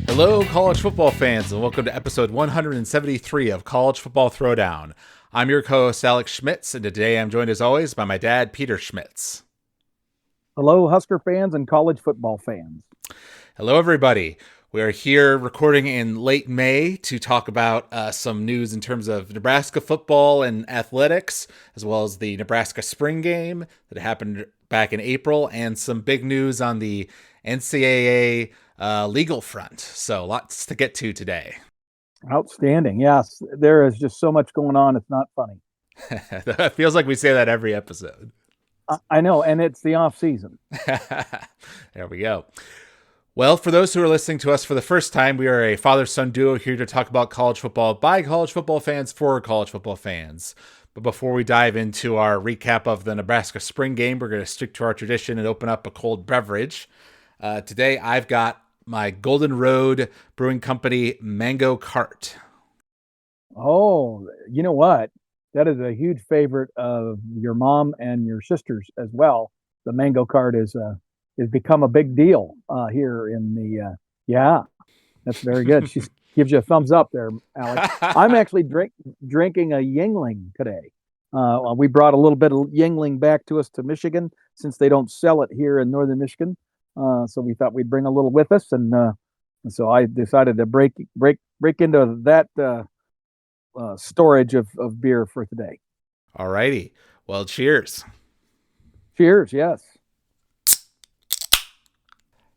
Hello, college football fans, and welcome to episode 173 of College Football Throwdown. I'm your co-host, Alex Schmitz, and today I'm joined, as always, by my dad, Peter Schmitz. Hello, Husker fans and college football fans. Hello, everybody. We are here recording in late May to talk about some news in terms of Nebraska football and athletics, as well as the Nebraska spring game that happened back in April, and some big news on the NCAA legal front. So lots to get to today. Outstanding. Yes, there is just so much going on. It's not funny. It feels like we say that every episode. I know, and it's the off season. There we go. Well, for those who are listening to us for the first time, we are a father-son duo here to talk about college football by college football fans for college football fans. But before we dive into our recap of the Nebraska spring game, we're going to stick to our tradition and open up a cold beverage. Today, I've got my Golden Road Brewing Company Mango Cart. Oh, you know what? That is a huge favorite of your mom and your sisters as well. The Mango Cart is become a big deal here in the. Yeah, that's very good. She gives you a thumbs up there, Alex. I'm actually drinking a Yingling today. We brought a little bit of Yingling back to us to Michigan since they don't sell it here in northern Michigan. So we thought we'd bring a little with us, and so I decided to break into that storage of beer for today. All righty. Well, cheers. Cheers. Yes.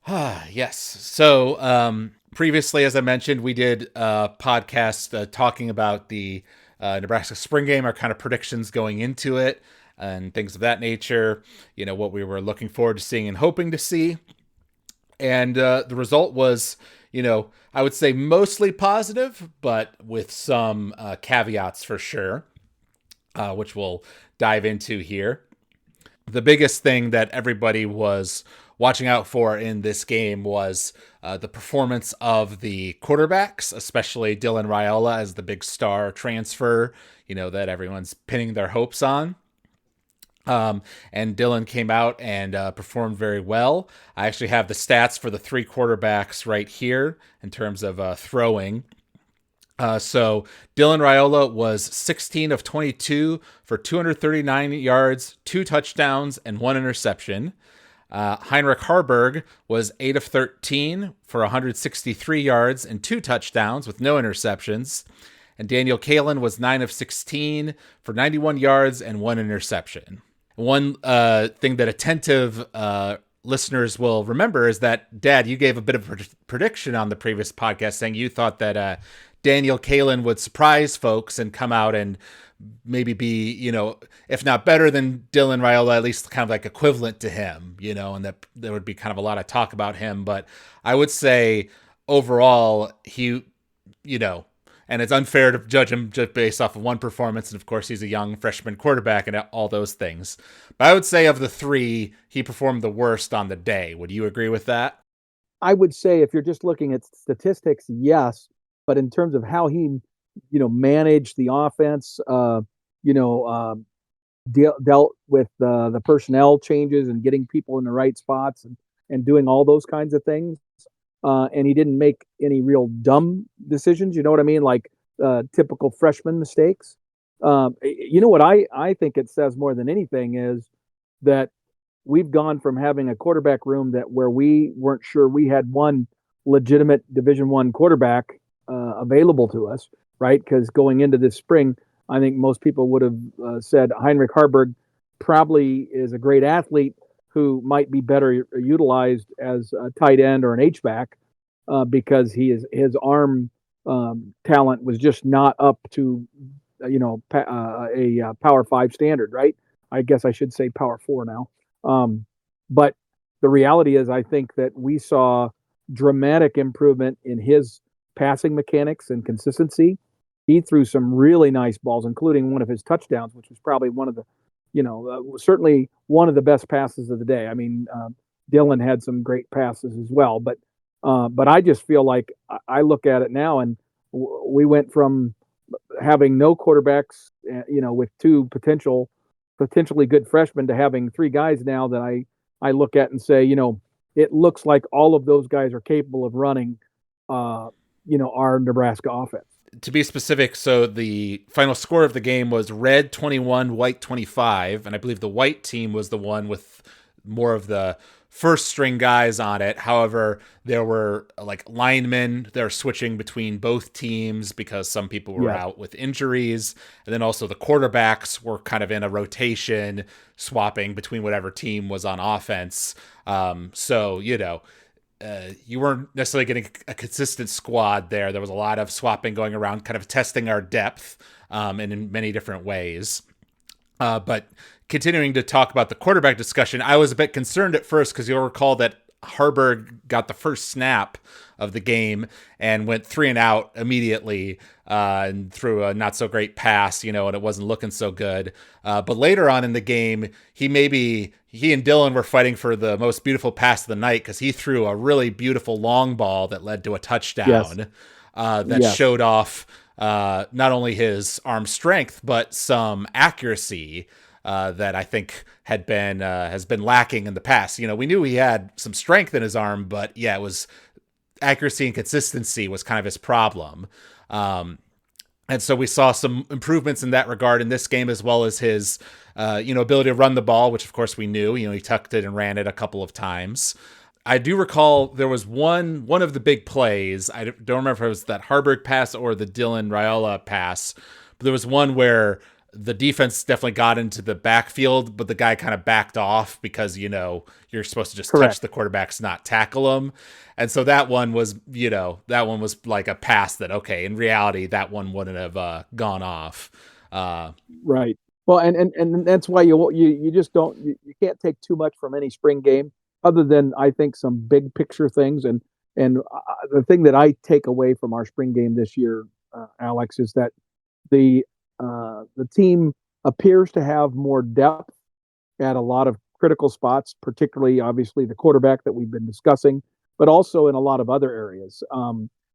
Yes. So previously, as I mentioned, we did a podcast talking about the Nebraska spring game, our kind of predictions going into it, and things of that nature, what we were looking forward to seeing and hoping to see. And the result was, I would say mostly positive, but with some caveats for sure, which we'll dive into here. The biggest thing that everybody was watching out for in this game was the performance of the quarterbacks, especially Dylan Raiola as the big star transfer, that everyone's pinning their hopes on. And Dylan came out and performed very well. I actually have the stats for the three quarterbacks right here in terms of throwing. So Dylan Raiola was 16 of 22 for 239 yards, 2 touchdowns, and 1 interception. Heinrich Harburg was 8 of 13 for 163 yards and 2 touchdowns with no interceptions. And Daniel Kalen was 9 of 16 for 91 yards and 1 interception. One thing that attentive listeners will remember is that, Dad, you gave a bit of a prediction on the previous podcast saying you thought that Daniel Kalen would surprise folks and come out and maybe be, if not better than Dylan Raiola, at least kind of like equivalent to him, and that there would be kind of a lot of talk about him. But I would say overall, he, and it's unfair to judge him just based off of one performance. And of course, he's a young freshman quarterback and all those things. But I would say of the three, he performed the worst on the day. Would you agree with that? I would say if you're just looking at statistics, yes. But in terms of how he, managed the offense, dealt with the personnel changes and getting people in the right spots and doing all those kinds of things. And he didn't make any real dumb decisions. You know what I mean? Like typical freshman mistakes. What I think it says more than anything is that we've gone from having a quarterback room where we weren't sure we had one legitimate Division I quarterback available to us, right? Because going into this spring, I think most people would have said Heinrich Harburg probably is a great athlete who might be better utilized as a tight end or an H-back because his arm talent was just not up to a Power 5 standard, right? I guess I should say Power 4 now. But the reality is I think that we saw dramatic improvement in his passing mechanics and consistency. He threw some really nice balls, including one of his touchdowns, which was probably one of the certainly one of the best passes of the day. I mean, Dylan had some great passes as well, but I just feel like I look at it now, and we went from having no quarterbacks, with two potential potentially good freshmen to having three guys now that I look at and say, it looks like all of those guys are capable of running, our Nebraska offense. To be specific, so the final score of the game was red 21, white 25, and I believe the white team was the one with more of the first string guys on it. However, there were like linemen, they're switching between both teams because some people were out with injuries. And then also the quarterbacks were kind of in a rotation, swapping between whatever team was on offense. So, you weren't necessarily getting a consistent squad there. There was a lot of swapping going around, kind of testing our depth and in many different ways. But continuing to talk about the quarterback discussion, I was a bit concerned at first because you'll recall that Harburg got the first snap of the game and went 3 and out immediately and threw a not so great pass, and it wasn't looking so good. But later on in the game, he and Dylan were fighting for the most beautiful pass of the night because he threw a really beautiful long ball that led to a touchdown that showed off not only his arm strength, but some accuracy that I think has been lacking in the past. We knew he had some strength in his arm, but it was accuracy and consistency was kind of his problem. And so we saw some improvements in that regard in this game, as well as his, ability to run the ball, which of course we knew. He tucked it and ran it a couple of times. I do recall there was one of the big plays. I don't remember if it was that Harburg pass or the Dylan Raiola pass, but there was one where the defense definitely got into the backfield, but the guy kind of backed off because, you're supposed to just touch the quarterbacks, not tackle them. And so that one was, like a pass that, okay, in reality, that one wouldn't have gone off. Right. Well, and that's why you just don't, you can't take too much from any spring game other than I think some big picture things. And the thing that I take away from our spring game this year, Alex, is that the team appears to have more depth at a lot of critical spots, particularly obviously the quarterback that we've been discussing, but also in a lot of other areas.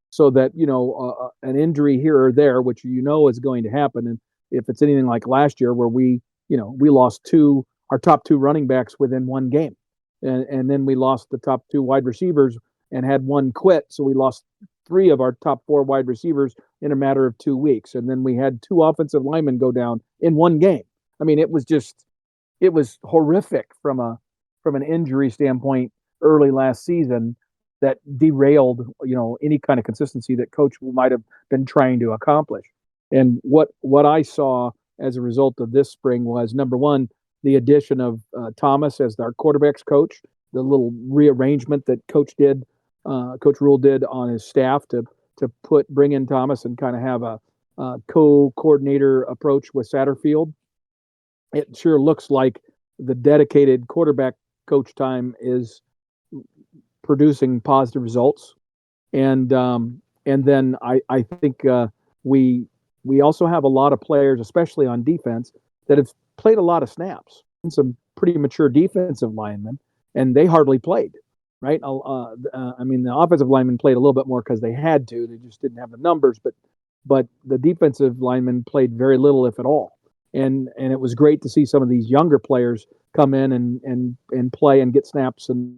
So that, an injury here or there, which is going to happen. And if it's anything like last year where we lost our top two running backs within one game. And then we lost the top two wide receivers and had one quit. So we lost 3 of our top 4 wide receivers in a matter of 2 weeks. And then we had 2 offensive linemen go down in one game. I mean, it was horrific from an injury standpoint early last season that derailed, any kind of consistency that coach might have been trying to accomplish. And what I saw as a result of this spring was, number one, the addition of Thomas as our quarterback's coach, the little rearrangement that Coach Rule did on his staff to bring in Thomas and kind of have a co-coordinator approach with Satterfield. It sure looks like the dedicated quarterback coach time is producing positive results. And then I think we also have a lot of players, especially on defense, that have played a lot of snaps, and some pretty mature defensive linemen, and they hardly played, right? The offensive linemen played a little bit more because they had to; they just didn't have the numbers. But the defensive linemen played very little, if at all. And it was great to see some of these younger players come in and play and get snaps, and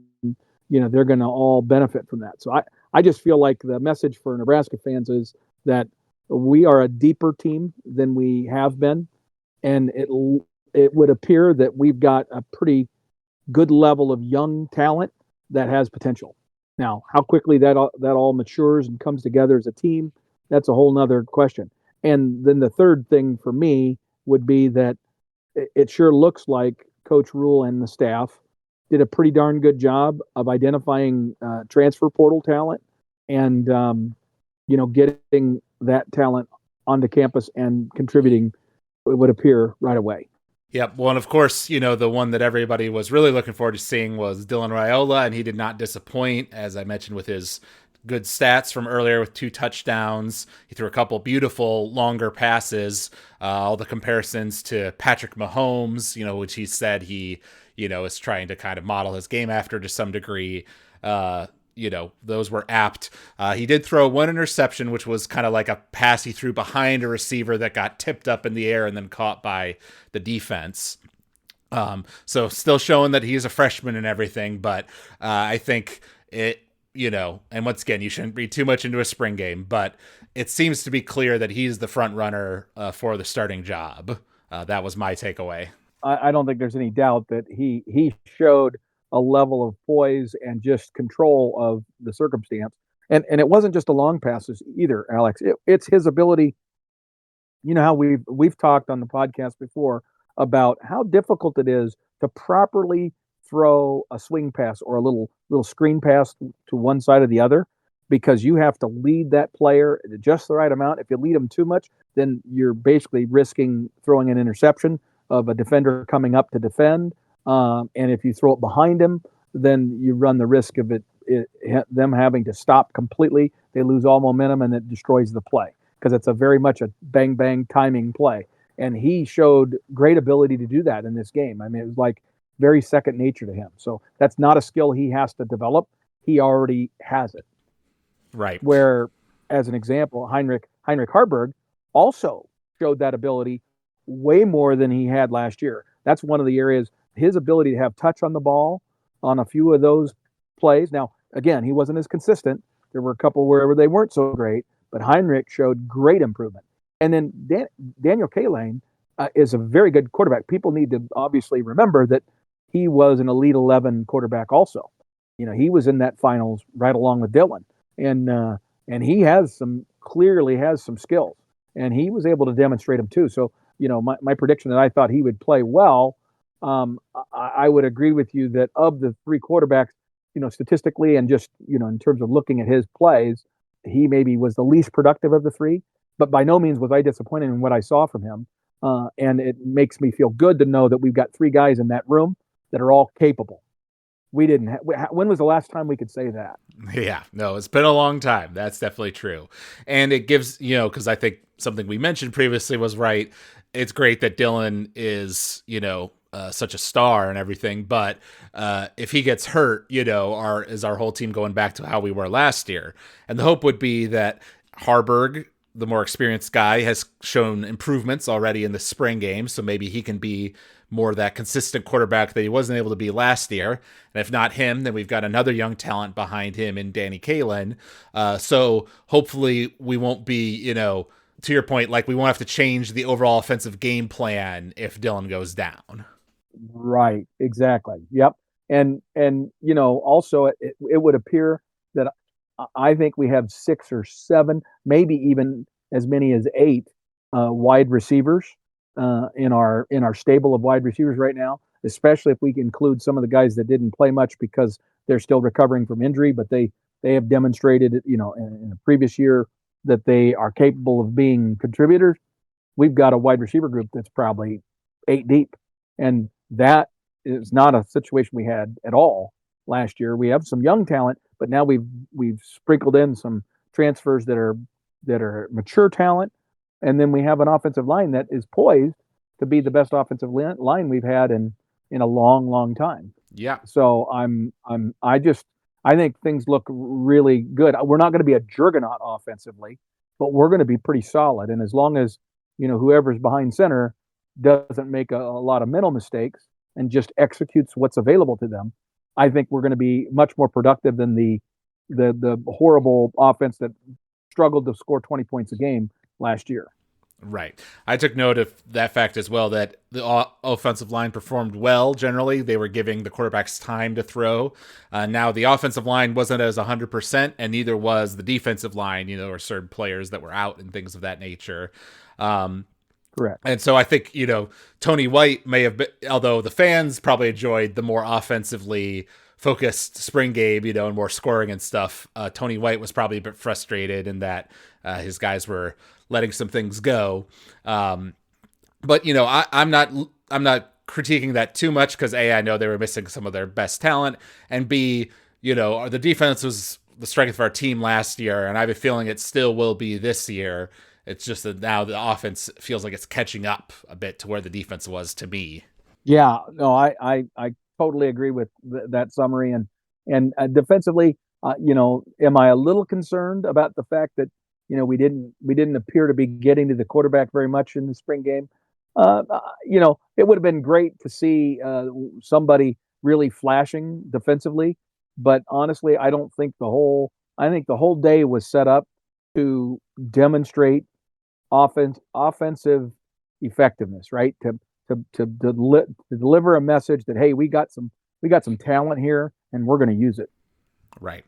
they're going to all benefit from that. So I just feel like the message for Nebraska fans is that we are a deeper team than we have been, and it would appear that we've got a pretty good level of young talent that has potential. Now, how quickly that all matures and comes together as a team, that's a whole nother question. And then the third thing for me would be that it sure looks like Coach Rule and the staff did a pretty darn good job of identifying transfer portal talent and getting that talent onto campus and contributing, it would appear, right away. Yep. Well, and of course, the one that everybody was really looking forward to seeing was Dylan Raiola, and he did not disappoint, as I mentioned, with his good stats from earlier with 2 touchdowns. He threw a couple beautiful longer passes, all the comparisons to Patrick Mahomes, which he said he, is trying to kind of model his game after to some degree. Those were apt. He did throw 1 interception, which was kind of like a pass he threw behind a receiver that got tipped up in the air and then caught by the defense. So still showing that he's a freshman and everything, but I think it, and once again, you shouldn't read too much into a spring game, but it seems to be clear that he's the front runner for the starting job. That was my takeaway. I don't think there's any doubt that he showed a level of poise and just control of the circumstance. And it wasn't just the long passes either, Alex. It's his ability. You know how we've talked on the podcast before about how difficult it is to properly throw a swing pass or a little screen pass to one side or the other, because you have to lead that player just the right amount. If you lead them too much, then you're basically risking throwing an interception of a defender coming up to defend. And if you throw it behind him, then you run the risk of them having to stop completely. They lose all momentum and it destroys the play, because it's a very much a bang bang timing play. And he showed great ability to do that in this game. I mean, it was like very second nature to him. So that's not a skill he has to develop. He already has it. Right. Where, as an example, Heinrich Harburg also showed that ability way more than he had last year. That's one of the areas, his ability to have touch on the ball on a few of those plays. Now, again, he wasn't as consistent. There were a couple wherever they weren't so great, but Heinrich showed great improvement. And then Daniel Kaelin is a very good quarterback. People need to obviously remember that he was an Elite 11 quarterback also. He was in that finals right along with Dylan. And he clearly has some skills, and he was able to demonstrate them too. So, my prediction that I thought he would play well, I would agree with you that of the three quarterbacks, statistically and just, in terms of looking at his plays, he maybe was the least productive of the three, but by no means was I disappointed in what I saw from him. And it makes me feel good to know that we've got three guys in that room that are all capable. When was the last time we could say that? Yeah, no, it's been a long time. That's definitely true. And it gives, because I think something we mentioned previously was right. It's great that Dylan is, such a star and everything, but if he gets hurt, is our whole team going back to how we were last year? And the hope would be that Harburg, the more experienced guy, has shown improvements already in the spring game, so maybe he can be more that consistent quarterback that he wasn't able to be last year. And if not him, then we've got another young talent behind him in Danny Kaelin. So hopefully we won't be, to your point, like we won't have to change the overall offensive game plan if Dylan goes down. Right. Exactly. Yep. And also it would appear that I think we have 6 or 7, maybe even as many as 8 wide receivers in our stable of wide receivers right now, especially if we include some of the guys that didn't play much because they're still recovering from injury, but they have demonstrated, in the previous year that they are capable of being contributors. We've got a wide receiver group that's probably 8 deep, and that is not a situation we had at all last year. We have some young talent, but now we've sprinkled in some transfers that are mature talent. And then we have an offensive line that is poised to be the best offensive line we've had in a long, long time. Yeah. So I think things look really good. We're not going to be a juggernaut offensively, but we're going to be pretty solid. And as long as, whoever's behind center doesn't make a lot of mental mistakes and just executes what's available to them, I think we're going to be much more productive than the horrible offense that struggled to score 20 points a game last year. Right. I took note of that fact as well, that the offensive line performed well generally. They were giving the quarterbacks time to throw. Now, the offensive line wasn't as 100%, and neither was the defensive line, or certain players that were out and things of that nature. Correct. And so I think, Tony White may have been, although the fans probably enjoyed the more offensively focused spring game, and more scoring and stuff. Tony White was probably a bit frustrated in that his guys were letting some things go. But I'm not critiquing that too much, because A, I know they were missing some of their best talent, and B, the defense was the strength of our team last year, and I have a feeling it still will be this year. It's just that now the offense feels like it's catching up a bit to where the defense was to me. Yeah, no, I totally agree with that summary. And defensively, am I a little concerned about the fact that we didn't appear to be getting to the quarterback very much in the spring game? It would have been great to see somebody really flashing defensively, but honestly, I think the whole day was set up to demonstrate offensive effectiveness, right? To deliver a message that, hey, we got some talent here, and we're going to use it. Right.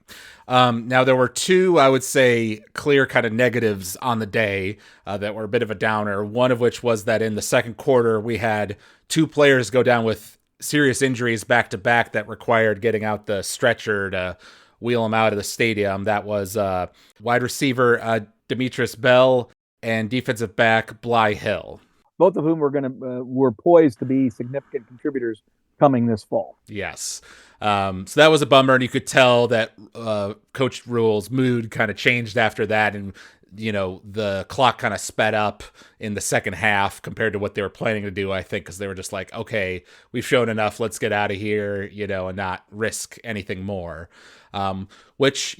Now, there were two, I would say, clear kind of negatives on the day that were a bit of a downer. One of which was that in the second quarter, we had two players go down with serious injuries back to back that required getting out the stretcher to wheel them out of the stadium. That was wide receiver Demetrius Bell and defensive back Bly Hill. Both of whom were poised to be significant contributors coming this fall. Yes. So that was a bummer, and you could tell that Coach Rule's mood kind of changed after that, and the clock kind of sped up in the second half compared to what they were planning to do, I think, because they were just like, okay, we've shown enough, let's get out of here, and not risk anything more. Which,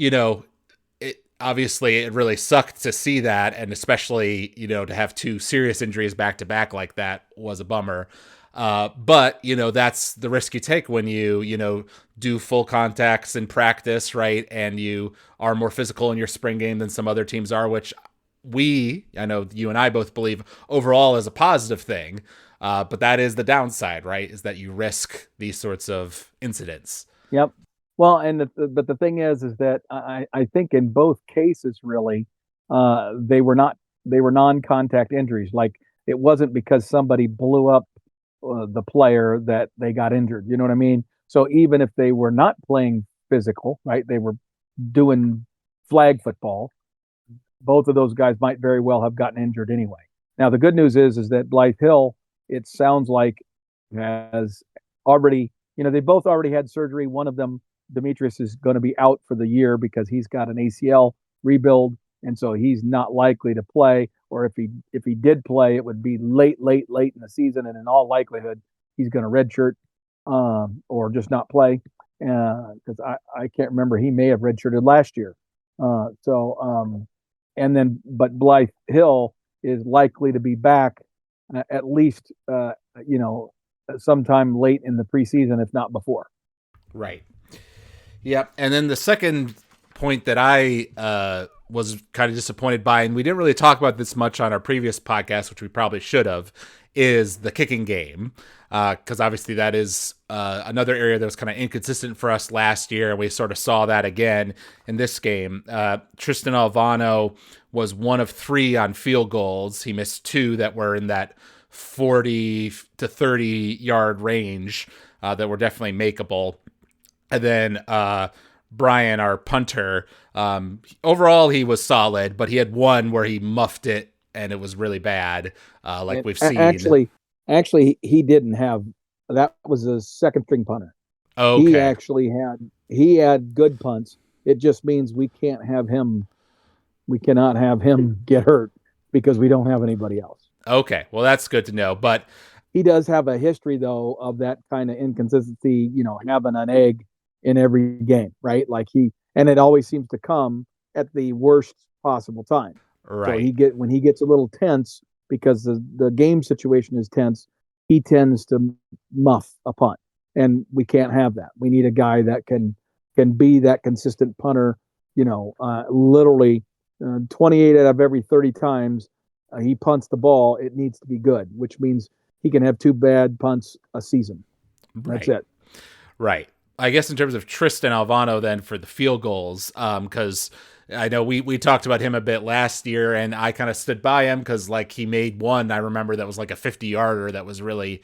obviously it really sucked to see that, and especially, to have two serious injuries back to back like that was a bummer. But that's the risk you take when you do full contacts in practice, right? And you are more physical in your spring game than some other teams are, which I know you and I both believe overall is a positive thing. But that is the downside, right? Is that you risk these sorts of incidents. Yep. Well, but the thing is that I think in both cases, really, they were non-contact injuries. Like, it wasn't because somebody blew up the player that they got injured. You know what I mean? So even if they were not playing physical, right, they were doing flag football, both of those guys might very well have gotten injured anyway. Now, the good news is that Blythe Hill, it sounds like, has already, they both already had surgery. One of them, Demetrius, is going to be out for the year because he's got an ACL rebuild, and so he's not likely to play. Or if he did play, it would be late in the season, and in all likelihood, he's going to redshirt or just not play. Because I can't remember, he may have redshirted last year. But Blythe Hill is likely to be back at least sometime late in the preseason, if not before. Right. Yep. And then the second point that I was kind of disappointed by, and we didn't really talk about this much on our previous podcast, which we probably should have, is the kicking game. Because obviously that is another area that was kind of inconsistent for us last year, and we sort of saw that again in this game. Tristan Alvano was 1 of 3 on field goals. He missed 2 that were in that 40 to 30 yard range that were definitely makeable. And then Brian, our punter, overall he was solid, but he had one where he muffed it and it was really bad, we've seen. Actually, he didn't have. That was a second string punter. Okay. He had good punts. It just means we cannot have him get hurt because we don't have anybody else. Okay, well, that's good to know. But he does have a history, though, of that kind of inconsistency, having an egg in every game, right? And it always seems to come at the worst possible time. Right. So when he gets a little tense because the game situation is tense, he tends to muff a punt, and we can't have that. We need a guy that can be that consistent punter. Literally 28 out of every 30 times he punts the ball, it needs to be good, which means he can have 2 bad punts a season. That's it. Right. I guess in terms of Tristan Alvano then for the field goals, because I know we talked about him a bit last year, and I kind of stood by him because he made one, I remember, that was like a 50-yarder that was really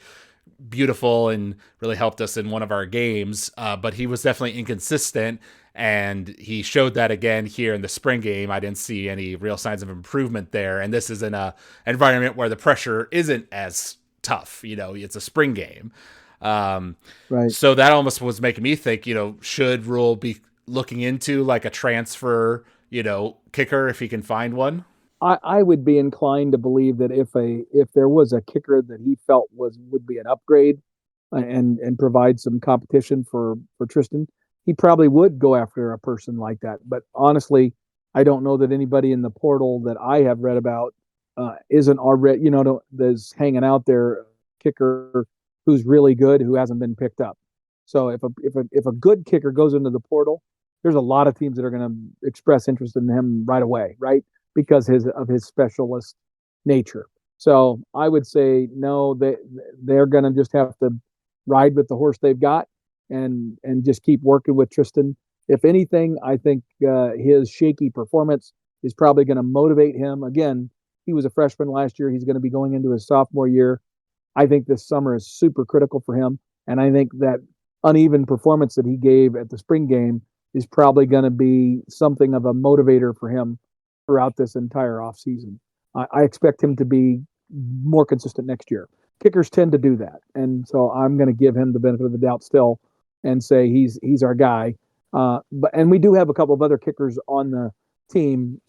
beautiful and really helped us in one of our games. But he was definitely inconsistent, and he showed that again here in the spring game. I didn't see any real signs of improvement there, and this is in a environment where the pressure isn't as tough. It's a spring game. Right. So that almost was making me think, should Rule be looking into a transfer, kicker if he can find one? I would be inclined to believe that if there was a kicker that he felt would be an upgrade and provide some competition for Tristan, he probably would go after a person like that. But honestly, I don't know that anybody in the portal that I have read about isn't already, there's hanging out there kicker who's really good who hasn't been picked up. So if a good kicker goes into the portal, there's a lot of teams that are going to express interest in him right away, right? Because of his specialist nature. So I would say no, they're going to just have to ride with the horse they've got and just keep working with Tristan. If anything, I think his shaky performance is probably going to motivate him. Again, he was a freshman last year. He's going to be going into his sophomore year. I think this summer is super critical for him. And I think that uneven performance that he gave at the spring game is probably going to be something of a motivator for him throughout this entire offseason. I expect him to be more consistent next year. Kickers tend to do that. And so I'm going to give him the benefit of the doubt still and say he's our guy. And we do have a couple of other kickers on the team.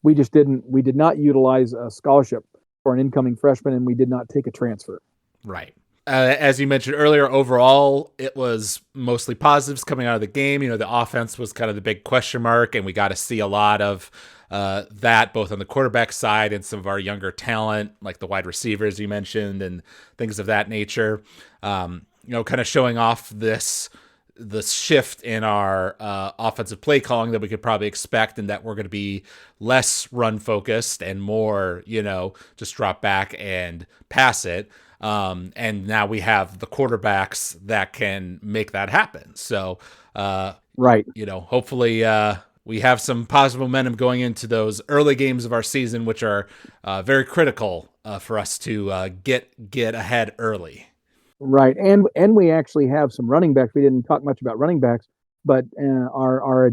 We did not utilize a scholarship for an incoming freshman, and we did not take a transfer. Right. As you mentioned earlier, overall, it was mostly positives coming out of the game. The offense was kind of the big question mark, and we got to see a lot of that both on the quarterback side and some of our younger talent, like the wide receivers you mentioned and things of that nature. Kind of showing off the shift in our offensive play calling that we could probably expect, and that we're going to be less run focused and more, just drop back and pass it. And now we have the quarterbacks that can make that happen. So, right. Hopefully, we have some positive momentum going into those early games of our season, which are very critical for us to get ahead early. Right, and we actually have some running backs. We didn't talk much about running backs, but our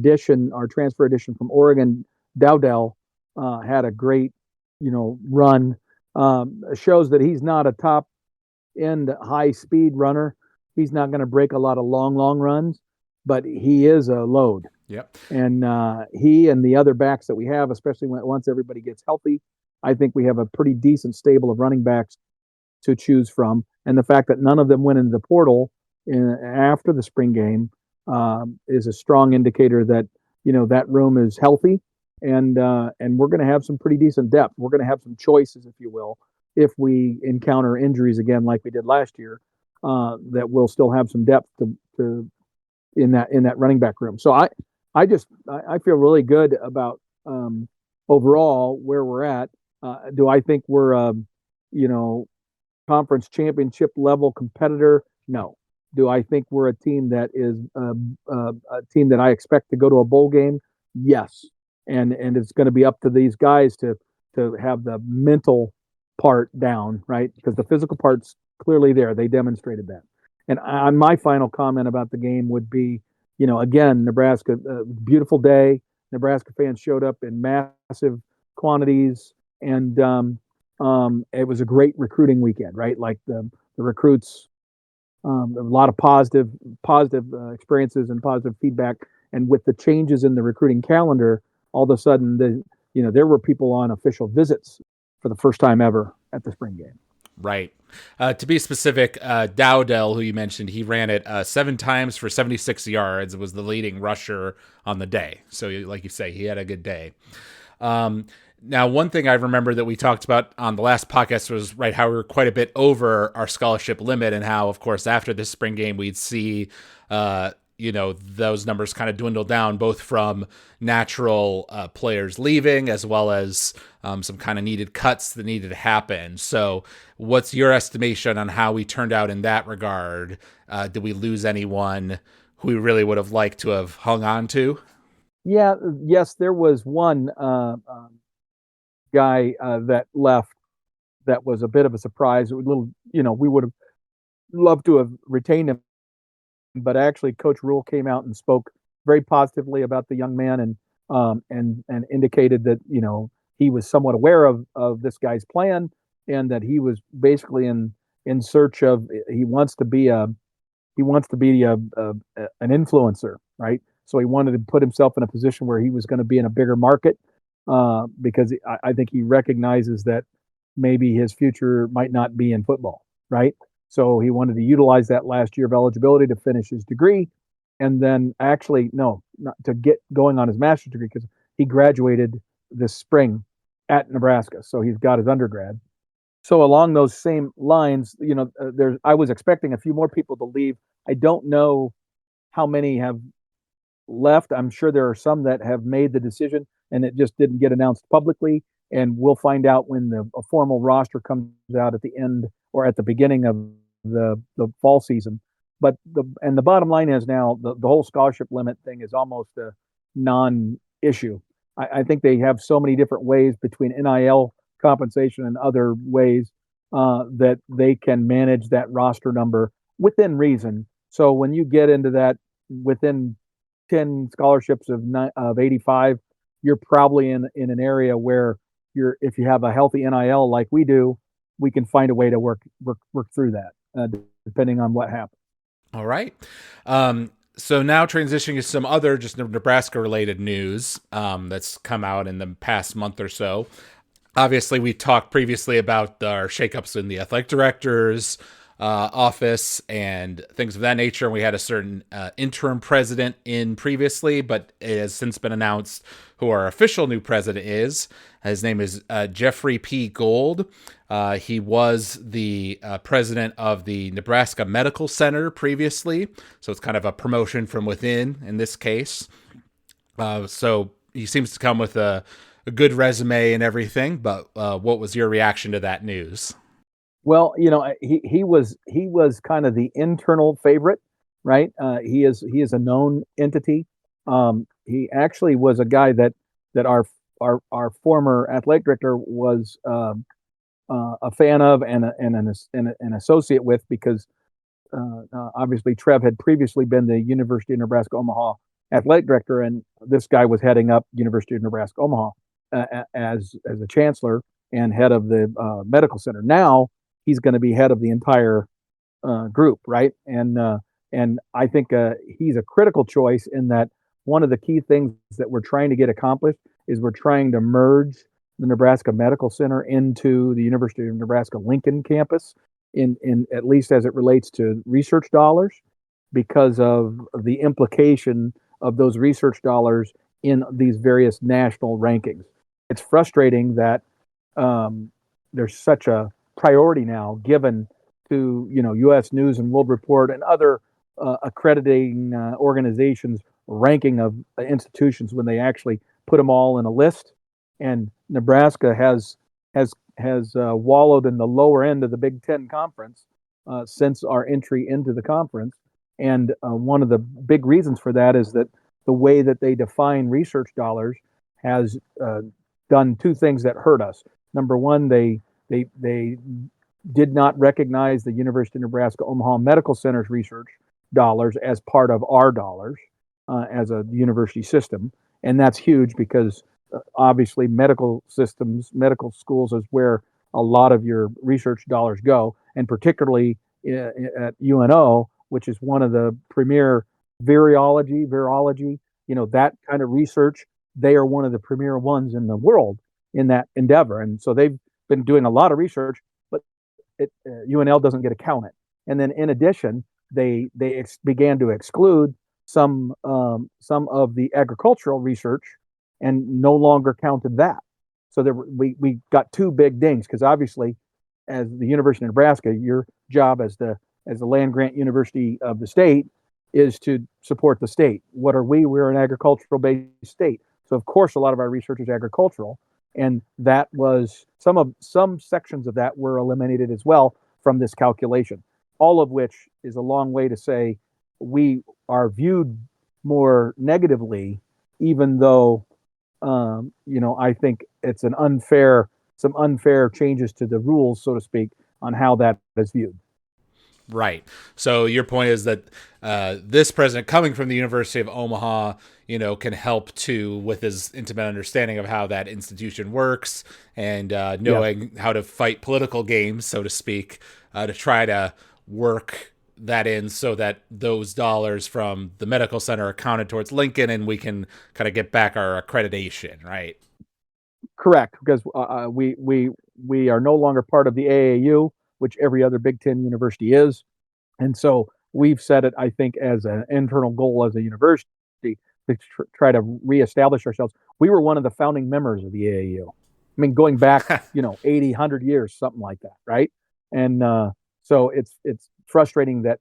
transfer addition from Oregon, Dowdell, had a great, run. Shows that he's not a top end high speed runner. He's not going to break a lot of long runs, but he is a load. Yep. And he and the other backs that we have, especially once everybody gets healthy, I think we have a pretty decent stable of running backs to choose from. And the fact that none of them went into the portal after the spring game is a strong indicator that that room is healthy, and we're going to have some pretty decent depth. We're going to have some choices, if you will, if we encounter injuries again like we did last year. That we'll still have some depth to in that running back room. So I feel really good about overall where we're at. Do I think we're conference championship level competitor? No. Do I think we're a team that is a team that I expect to go to a bowl game? Yes. And it's going to be up to these guys to have the mental part down, right? Because the physical part's clearly there. They demonstrated that. And my final comment about the game would be, again, Nebraska, beautiful day. Nebraska fans showed up in massive quantities, and it was a great recruiting weekend, right? Like the recruits, a lot of positive experiences and positive feedback. And with the changes in the recruiting calendar, all of a sudden, there were people on official visits for the first time ever at the spring game. Right. To be specific, Dowdell, who you mentioned, he ran it 7 times for 76 yards. It was the leading rusher on the day. So, like you say, he had a good day. Now, one thing I remember that we talked about on the last podcast was how we were quite a bit over our scholarship limit, and how, of course, after this spring game, we'd see, those numbers kind of dwindle down, both from natural players leaving as well as some kind of needed cuts that needed to happen. So what's your estimation on how we turned out in that regard? Did we lose anyone who we really would have liked to have hung on to? Yes, there was one guy that left that was a bit of a surprise. We would have loved to have retained him, but actually Coach Rule came out and spoke very positively about the young man and indicated that he was somewhat aware of this guy's plan, and that he was basically in search of, he wants to be an influencer, right? So he wanted to put himself in a position where he was going to be in a bigger market, because I think he recognizes that maybe his future might not be in football, right? So he wanted to utilize that last year of eligibility to finish his degree, and then not to get going on his master's degree, because he graduated this spring at Nebraska. So he's got his undergrad. So along those same lines, I was expecting a few more people to leave. I don't know how many have left. I'm sure there are some that have made the decision and it just didn't get announced publicly. And we'll find out when a formal roster comes out at the end or at the beginning of the fall season. But the bottom line is now the whole scholarship limit thing is almost a non-issue. I think they have so many different ways between NIL compensation and other ways that they can manage that roster number within reason. So when you get into that within 10 scholarships of 85, you're probably in an area where if you have a healthy NIL like we do, we can find a way to work through that depending on what happens. All right. So now transitioning to some other just Nebraska related news that's come out in the past month or so. Obviously, we talked previously about our shakeups in the athletic director's office and things of that nature. And we had a certain interim president in previously, but it has since been announced who our official new president is. His name is Jeffrey P. Gold. He was the president of the Nebraska Medical Center previously. So it's kind of a promotion from within in this case. So he seems to come with a good resume and everything, but what was your reaction to that news? Well, he was kind of the internal favorite, right? He is a known entity. He actually was a guy that our former athletic director was a fan of and an associate with because obviously Trev had previously been the University of Nebraska Omaha athletic director, and this guy was heading up University of Nebraska Omaha as a chancellor and head of the medical center. Now he's going to be head of the entire group, right? And I think he's a critical choice in that one of the key things that we're trying to get accomplished is we're trying to merge the Nebraska Medical Center into the University of Nebraska Lincoln campus in at least as it relates to research dollars because of the implication of those research dollars in these various national rankings. It's frustrating that there's such a priority now given to U.S. News and World Report and other accrediting organizations ranking of institutions when they actually put them all in a list. And Nebraska has wallowed in the lower end of the Big Ten conference since our entry into the conference. And one of the big reasons for that is that the way that they define research dollars has done two things that hurt us. Number one, they did not recognize the University of Nebraska Omaha Medical Center's research dollars as part of our dollars as a university system. And that's huge because obviously medical schools is where a lot of your research dollars go. And particularly at UNO, which is one of the premier virology, that kind of research, they are one of the premier ones in the world in that endeavor. And so they've been doing a lot of research, but UNL doesn't get accounted. And then in addition, they began to exclude some of the agricultural research and no longer counted that. So we got two big dings because obviously, as the University of Nebraska, your job as the land grant university of the state is to support the state. What are we? We're an agricultural based state. So of course, a lot of our research is agricultural, and that was some sections of that were eliminated as well from this calculation. All of which is a long way to say we are viewed more negatively, even though I think it's some unfair changes to the rules, so to speak, on how that is viewed. Right. So your point is that this president coming from the University of Omaha, can help with his intimate understanding of how that institution works and knowing how to fight political games, so to speak, to try to work that in so that those dollars from the medical center are counted towards Lincoln and we can kind of get back our accreditation, right? Correct, because we are no longer part of the AAU, which every other Big Ten university is, and so we've set it, I think, as an internal goal as a university to try to reestablish ourselves. We were one of the founding members of the AAU. I mean, going back, 80, 100 years, something like that, right? And so it's frustrating that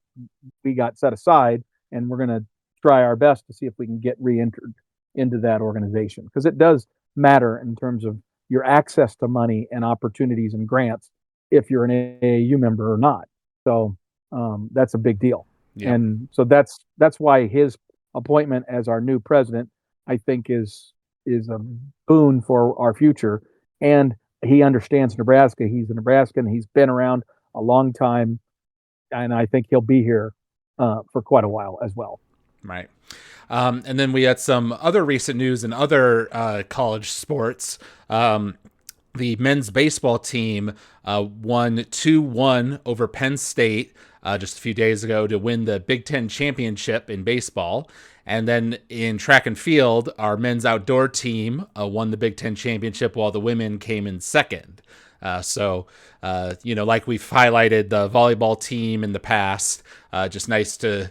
we got set aside, and we're going to try our best to see if we can get re-entered into that organization, because it does matter in terms of your access to money and opportunities and grants if you're an AAU member or not. So that's a big deal. Yep. And so that's why his appointment as our new president, I think, is a boon for our future. And he understands Nebraska. He's a Nebraskan. He's been around a long time, and I think he'll be here for quite a while as well. Right. And then we had some other recent news in other college sports. The men's baseball team won 2-1 over Penn State just a few days ago to win the Big Ten championship in baseball. And then in track and field, our men's outdoor team won the Big Ten championship while the women came in second. So, like we've highlighted the volleyball team in the past, just nice to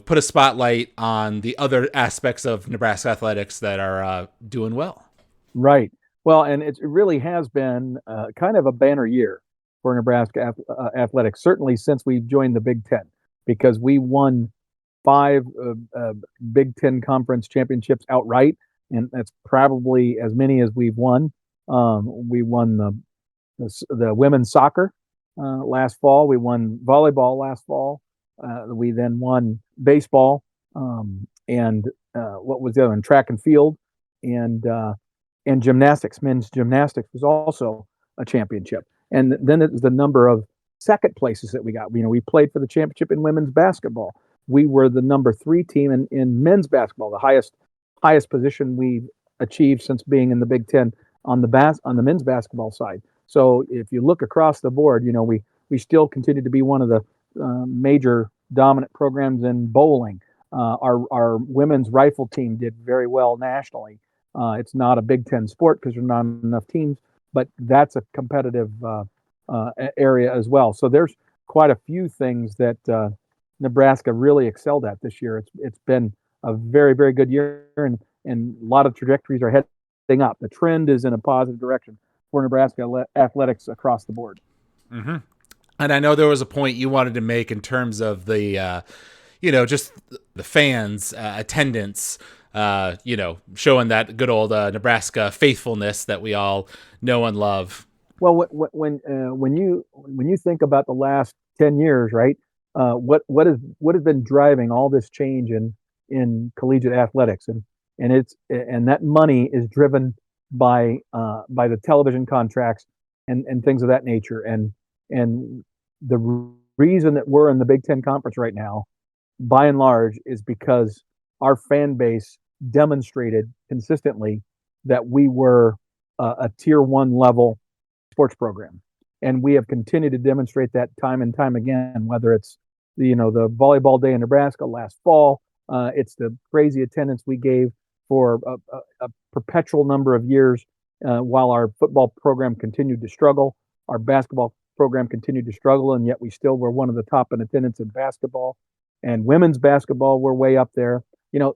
put a spotlight on the other aspects of Nebraska athletics that are doing well. Right. Well, and it really has been kind of a banner year for Nebraska athletics, certainly since we joined the Big Ten, because we won 5 Big Ten conference championships outright, and that's probably as many as we've won. We won the women's soccer last fall. We won volleyball last fall. We then won baseball, and what was the other one? Track and field, and gymnastics. Men's gymnastics was also a championship. And then it was the number of second places that we got. We played for the championship in women's basketball. We were the number 3 team in men's basketball, the highest position we've achieved since being in the Big Ten on the men's basketball side. So if you look across the board, we still continue to be one of the major dominant programs in bowling. Our women's rifle team did very well nationally. It's not a Big Ten sport because there's not enough teams, but that's a competitive area as well. So there's quite a few things that Nebraska really excelled at this year. It's been a very, very good year, and a lot of trajectories are heading up. The trend is in a positive direction for Nebraska athletics across the board. Mm-hmm. And I know there was a point you wanted to make in terms of the, just the fans' attendance, showing that good old Nebraska faithfulness that we all know and love. Well, when you think about the last 10 years, right? What has been driving all this change in collegiate athletics, and that money is driven by the television contracts and things of that nature, and the reason that we're in the Big Ten Conference right now, by and large, is because our fan base demonstrated consistently that we were a tier 1 level sports program, and we have continued to demonstrate that time and time again. Whether it's the volleyball day in Nebraska last fall, it's the crazy attendance we gave for a perpetual number of years while our football program continued to struggle. Our basketball program continued to struggle, and yet we still were one of the top in attendance in basketball, and women's basketball were way up there.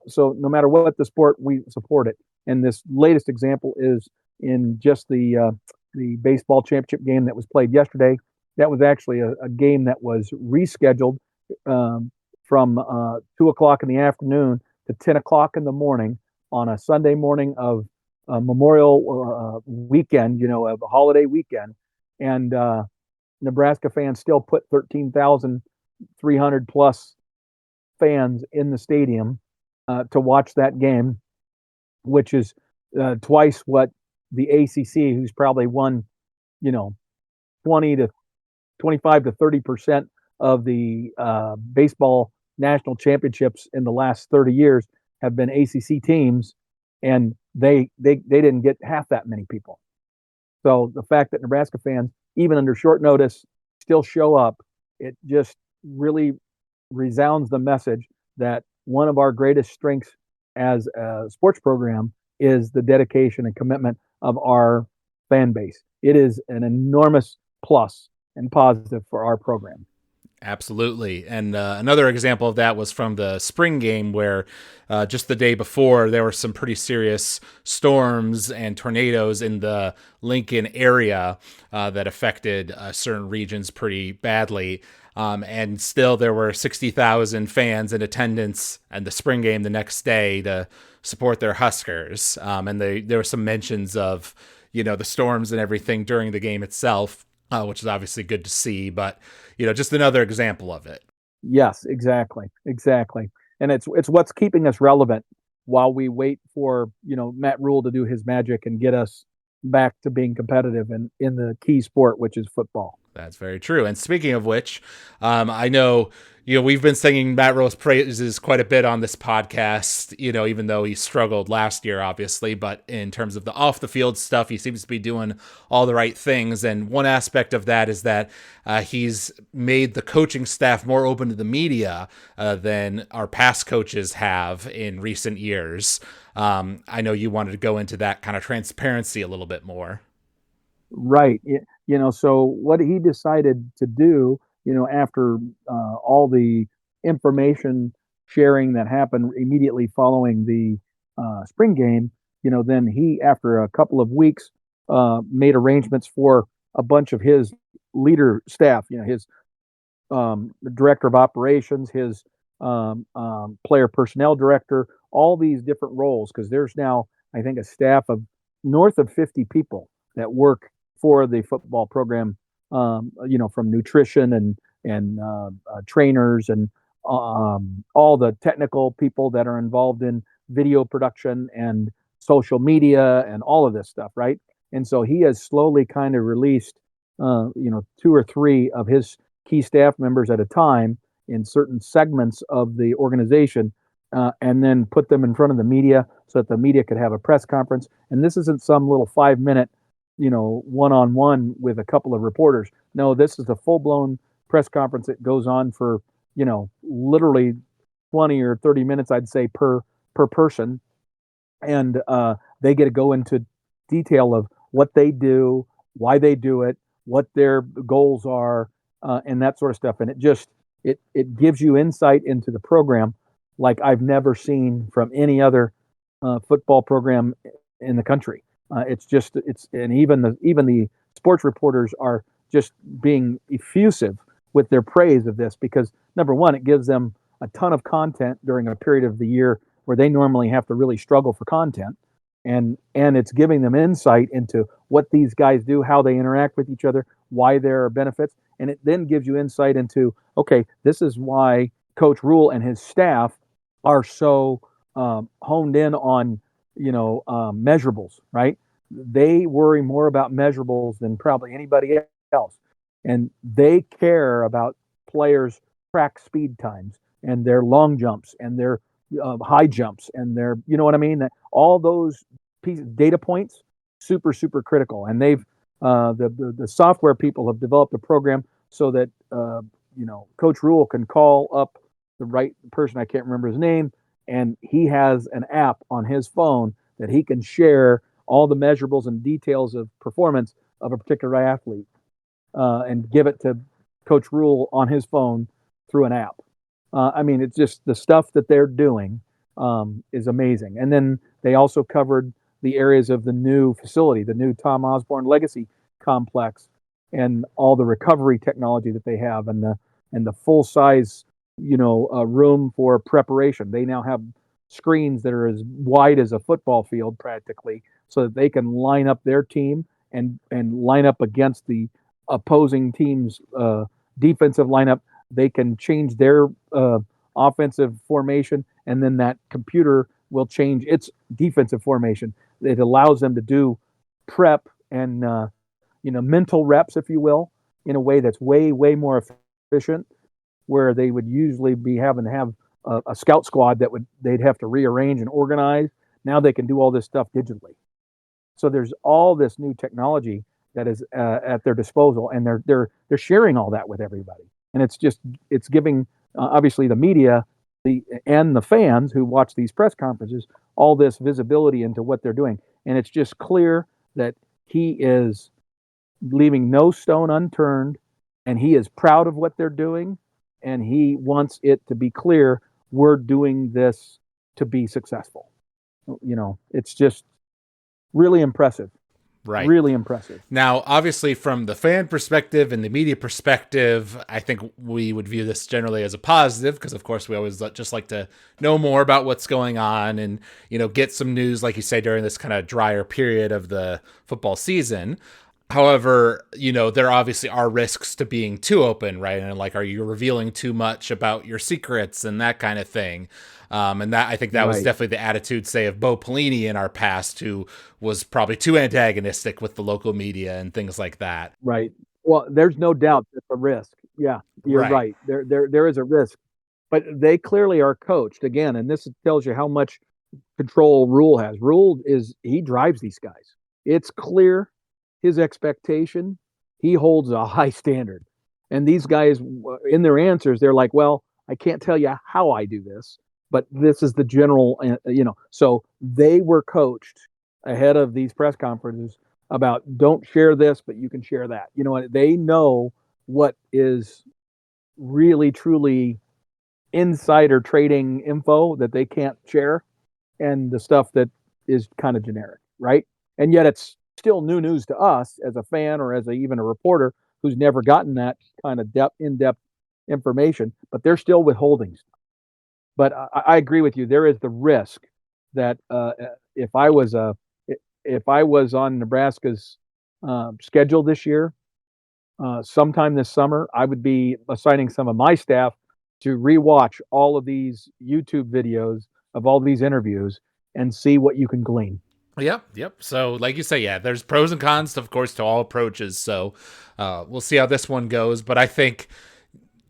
So no matter what the sport, we support it. And this latest example is in just the baseball championship game that was played yesterday. That was actually a game that was rescheduled from 2 o'clock in the afternoon to 10 o'clock in the morning on a Sunday morning of Memorial weekend, of a holiday weekend. And Nebraska fans still put 13,300 plus fans in the stadium to watch that game, which is twice what the ACC, who's probably won, 20 to 25 to 30% of the baseball national championships in the last 30 years, have been ACC teams, and they didn't get half that many people. So the fact that Nebraska fans, even under short notice, still show up, it just really resounds the message that one of our greatest strengths as a sports program is the dedication and commitment of our fan base. It is an enormous plus and positive for our program. Absolutely. And another example of that was from the spring game where just the day before there were some pretty serious storms and tornadoes in the Lincoln area that affected certain regions pretty badly. And still there were 60,000 fans in attendance at the spring game the next day to support their Huskers. And there were some mentions of, the storms and everything during the game itself, which is obviously good to see. But just another example of it. Yes, exactly, exactly. And it's what's keeping us relevant while we wait for Matt Rule to do his magic and get us back to being competitive in the key sport, which is football. That's very true. And speaking of which, I know, we've been singing Matt Rule's praises quite a bit on this podcast, even though he struggled last year, obviously. But in terms of the off the field stuff, he seems to be doing all the right things. And one aspect of that is that he's made the coaching staff more open to the media than our past coaches have in recent years. I know you wanted to go into that kind of transparency a little bit more. Right. So what he decided to do, after all the information sharing that happened immediately following the spring game, then he, after a couple of weeks, made arrangements for a bunch of his leader staff, his director of operations, his player personnel director, all these different roles, because there's now, I think, a staff of north of 50 people that work for the football program, from nutrition and trainers and all the technical people that are involved in video production and social media and all of this stuff, right? And so he has slowly kind of released, two or three of his key staff members at a time in certain segments of the organization, and then put them in front of the media so that the media could have a press conference. And this isn't some little 5 minute one-on-one with a couple of reporters. No, this is a full-blown press conference that goes on for, literally 20 or 30 minutes, I'd say, per person. And they get to go into detail of what they do, why they do it, what their goals are, and that sort of stuff. And it gives you insight into the program like I've never seen from any other football program in the country. And even the sports reporters are just being effusive with their praise of this, because number one, it gives them a ton of content during a period of the year where they normally have to really struggle for content, and it's giving them insight into what these guys do, how they interact with each other, why there are benefits, and it then gives you insight into, okay, this is why Coach Rule and his staff are so honed in on measurables, right? They worry more about measurables than probably anybody else. And they care about players' track speed times and their long jumps and their high jumps and their, you know what I mean? That all those data points, super, super critical. And they've, the software people have developed a program so that, Coach Rule can call up the right person, I can't remember his name, and he has an app on his phone that he can share all the measurables and details of performance of a particular athlete, and give it to Coach Rule on his phone through an app. It's just the stuff that they're doing is amazing. And then they also covered the areas of the new facility, the new Tom Osborne Legacy Complex, and all the recovery technology that they have, and the full size, room for preparation. They now have screens that are as wide as a football field practically, so that they can line up their team and line up against the opposing team's defensive lineup. They can change their offensive formation, and then that computer will change its defensive formation. It allows them to do prep and mental reps, if you will, in a way that's way, way more efficient, where they would usually be having to have a scout squad they'd have to rearrange and organize. Now they can do all this stuff digitally. So there's all this new technology that is at their disposal, and they're sharing all that with everybody. And it's giving obviously the media and the fans who watch these press conferences all this visibility into what they're doing. And it's just clear that he is leaving no stone unturned, and he is proud of what they're doing. and he wants it to be clear we're doing this to be successful. It's just really impressive. Right. Really impressive. Now, obviously, from the fan perspective and the media perspective, I think we would view this generally as a positive because, of course, we always just like to know more about what's going on and, get some news, like you say, during this kind of drier period of the football season. However, there obviously are risks to being too open, right? And like, are you revealing too much about your secrets and that kind of thing? And that I think that was Right. definitely the attitude, say, of Bo Pelini in our past, who was probably too antagonistic with the local media and things like that. Right. Well, there's no doubt that's a risk. Yeah, you're Right. right. There is a risk, but they clearly are coached again, and this tells you how much control Rule has. Rule is he drives these guys. It's clear his expectation. He holds a high standard, and these guys, in their answers, they're like, "Well, I can't tell you how I do this, but this is the general." So they were coached ahead of these press conferences about don't share this, but you can share that. They know what is really truly insider trading info that they can't share and the stuff that is kind of generic, right? And yet it's still new news to us as a fan or as even a reporter who's never gotten that kind of in-depth information, but they're still withholding stuff. But I agree with you. There is the risk that if I was on Nebraska's schedule this year, sometime this summer, I would be assigning some of my staff to rewatch all of these YouTube videos of all these interviews and see what you can glean. Yep. So, like you say, yeah, there's pros and cons, of course, to all approaches. So, we'll see how this one goes. But I think,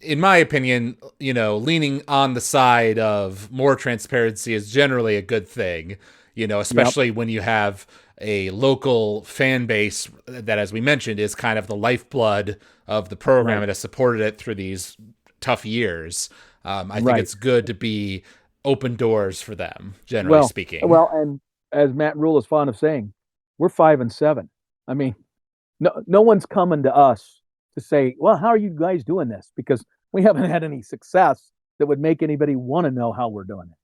in my opinion, leaning on the side of more transparency is generally a good thing. Especially Yep. when you have a local fan base that, as we mentioned, is kind of the lifeblood of the program Right. and has supported it through these tough years. I think Right. it's good to be open doors for them, generally Well, speaking. well, and as Matt Rule is fond of saying, we're 5-7. I mean, no one's coming to us to say, well, how are you guys doing this? Because we haven't had any success that would make anybody want to know how we're doing it.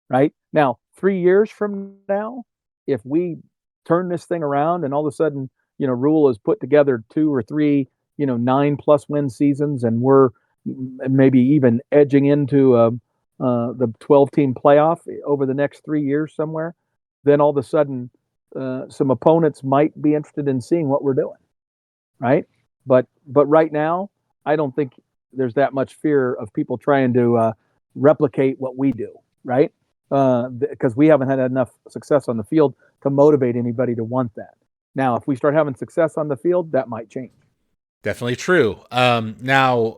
Right now, 3 years from now, if we turn this thing around and all of a sudden, Rule has put together 2 or 3, 9+ win seasons, and we're maybe even edging into the 12-team playoff over the next 3 years somewhere, then all of a sudden, some opponents might be interested in seeing what we're doing, right? But right now, I don't think there's that much fear of people trying to replicate what we do, right? Because we haven't had enough success on the field to motivate anybody to want that. Now, if we start having success on the field, that might change. Definitely true. Now,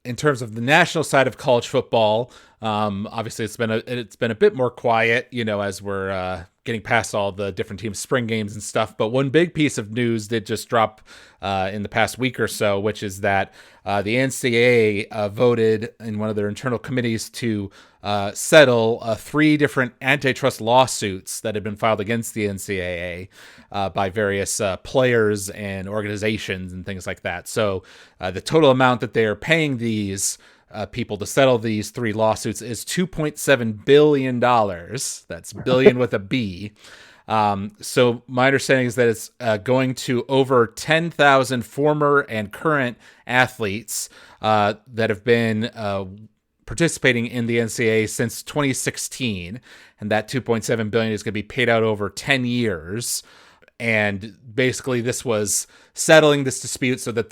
in terms of the national side of college football, obviously it's been a bit more quiet, as we're getting past all the different teams' spring games and stuff. But one big piece of news did just drop in the past week or so, which is that the NCAA voted in one of their internal committees to settle 3 different antitrust lawsuits that had been filed against the NCAA by various players and organizations and things like that. So the total amount that they are paying these people to settle these 3 lawsuits is $2.7 billion. That's billion with a B. So my understanding is that it's going to over 10,000 former and current athletes that have been participating in the NCAA since 2016, and that 2.7 billion is going to be paid out over 10 years. And basically this was settling this dispute so that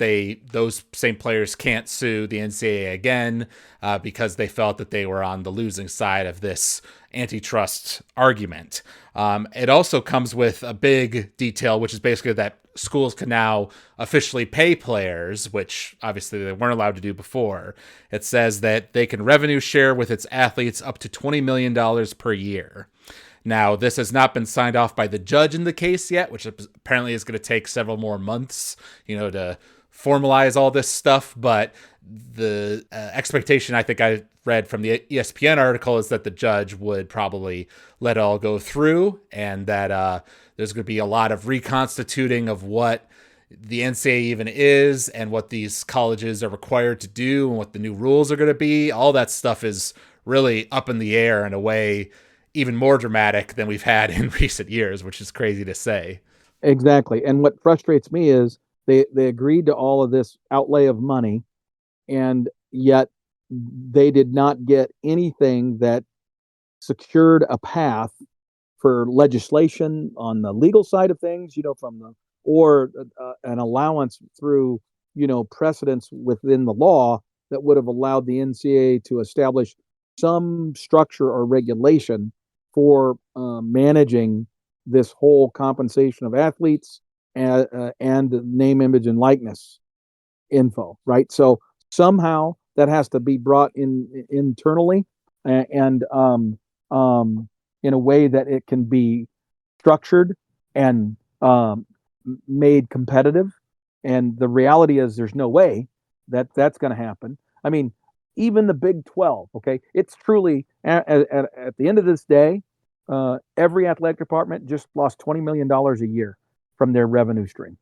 those same players can't sue the NCAA again because they felt that they were on the losing side of this antitrust argument. It also comes with a big detail, which is basically that schools can now officially pay players, which obviously they weren't allowed to do before. It says that they can revenue share with its athletes up to $20 million per year. Now, this has not been signed off by the judge in the case yet, which apparently is going to take several more months, to formalize all this stuff. But the expectation I think I read from the ESPN article is that the judge would probably let it all go through, and that there's going to be a lot of reconstituting of what the NCAA even is and what these colleges are required to do and what the new rules are going to be. All that stuff is really up in the air in a way even more dramatic than we've had in recent years, which is crazy to say. Exactly. And what frustrates me is they agreed to all of this outlay of money, and yet they did not get anything that secured a path for legislation on the legal side of things, from the or an allowance through, precedents within the law that would have allowed the NCAA to establish some structure or regulation for managing this whole compensation of athletes and name, image, and likeness info, right? So somehow that has to be brought in internally and in a way that it can be structured and made competitive. And the reality is, there's no way that that's going to happen. I mean, even the Big 12, okay, it's truly at the end of this day, every athletic department just lost $20 million a year from their revenue stream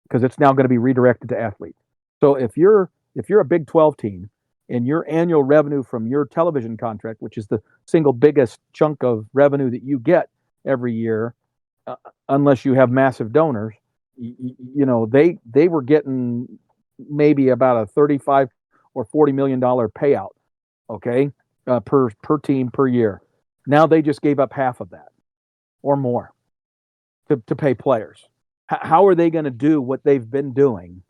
because it's now going to be redirected to athletes. So if you're a Big 12 team and your annual revenue from your television contract, which is the single biggest chunk of revenue that you get every year, unless you have massive donors, they were getting maybe about a 35 or $40 million payout, okay, per team per year. Now they just gave up half of that or more to pay players. How are they going to do what they've been doing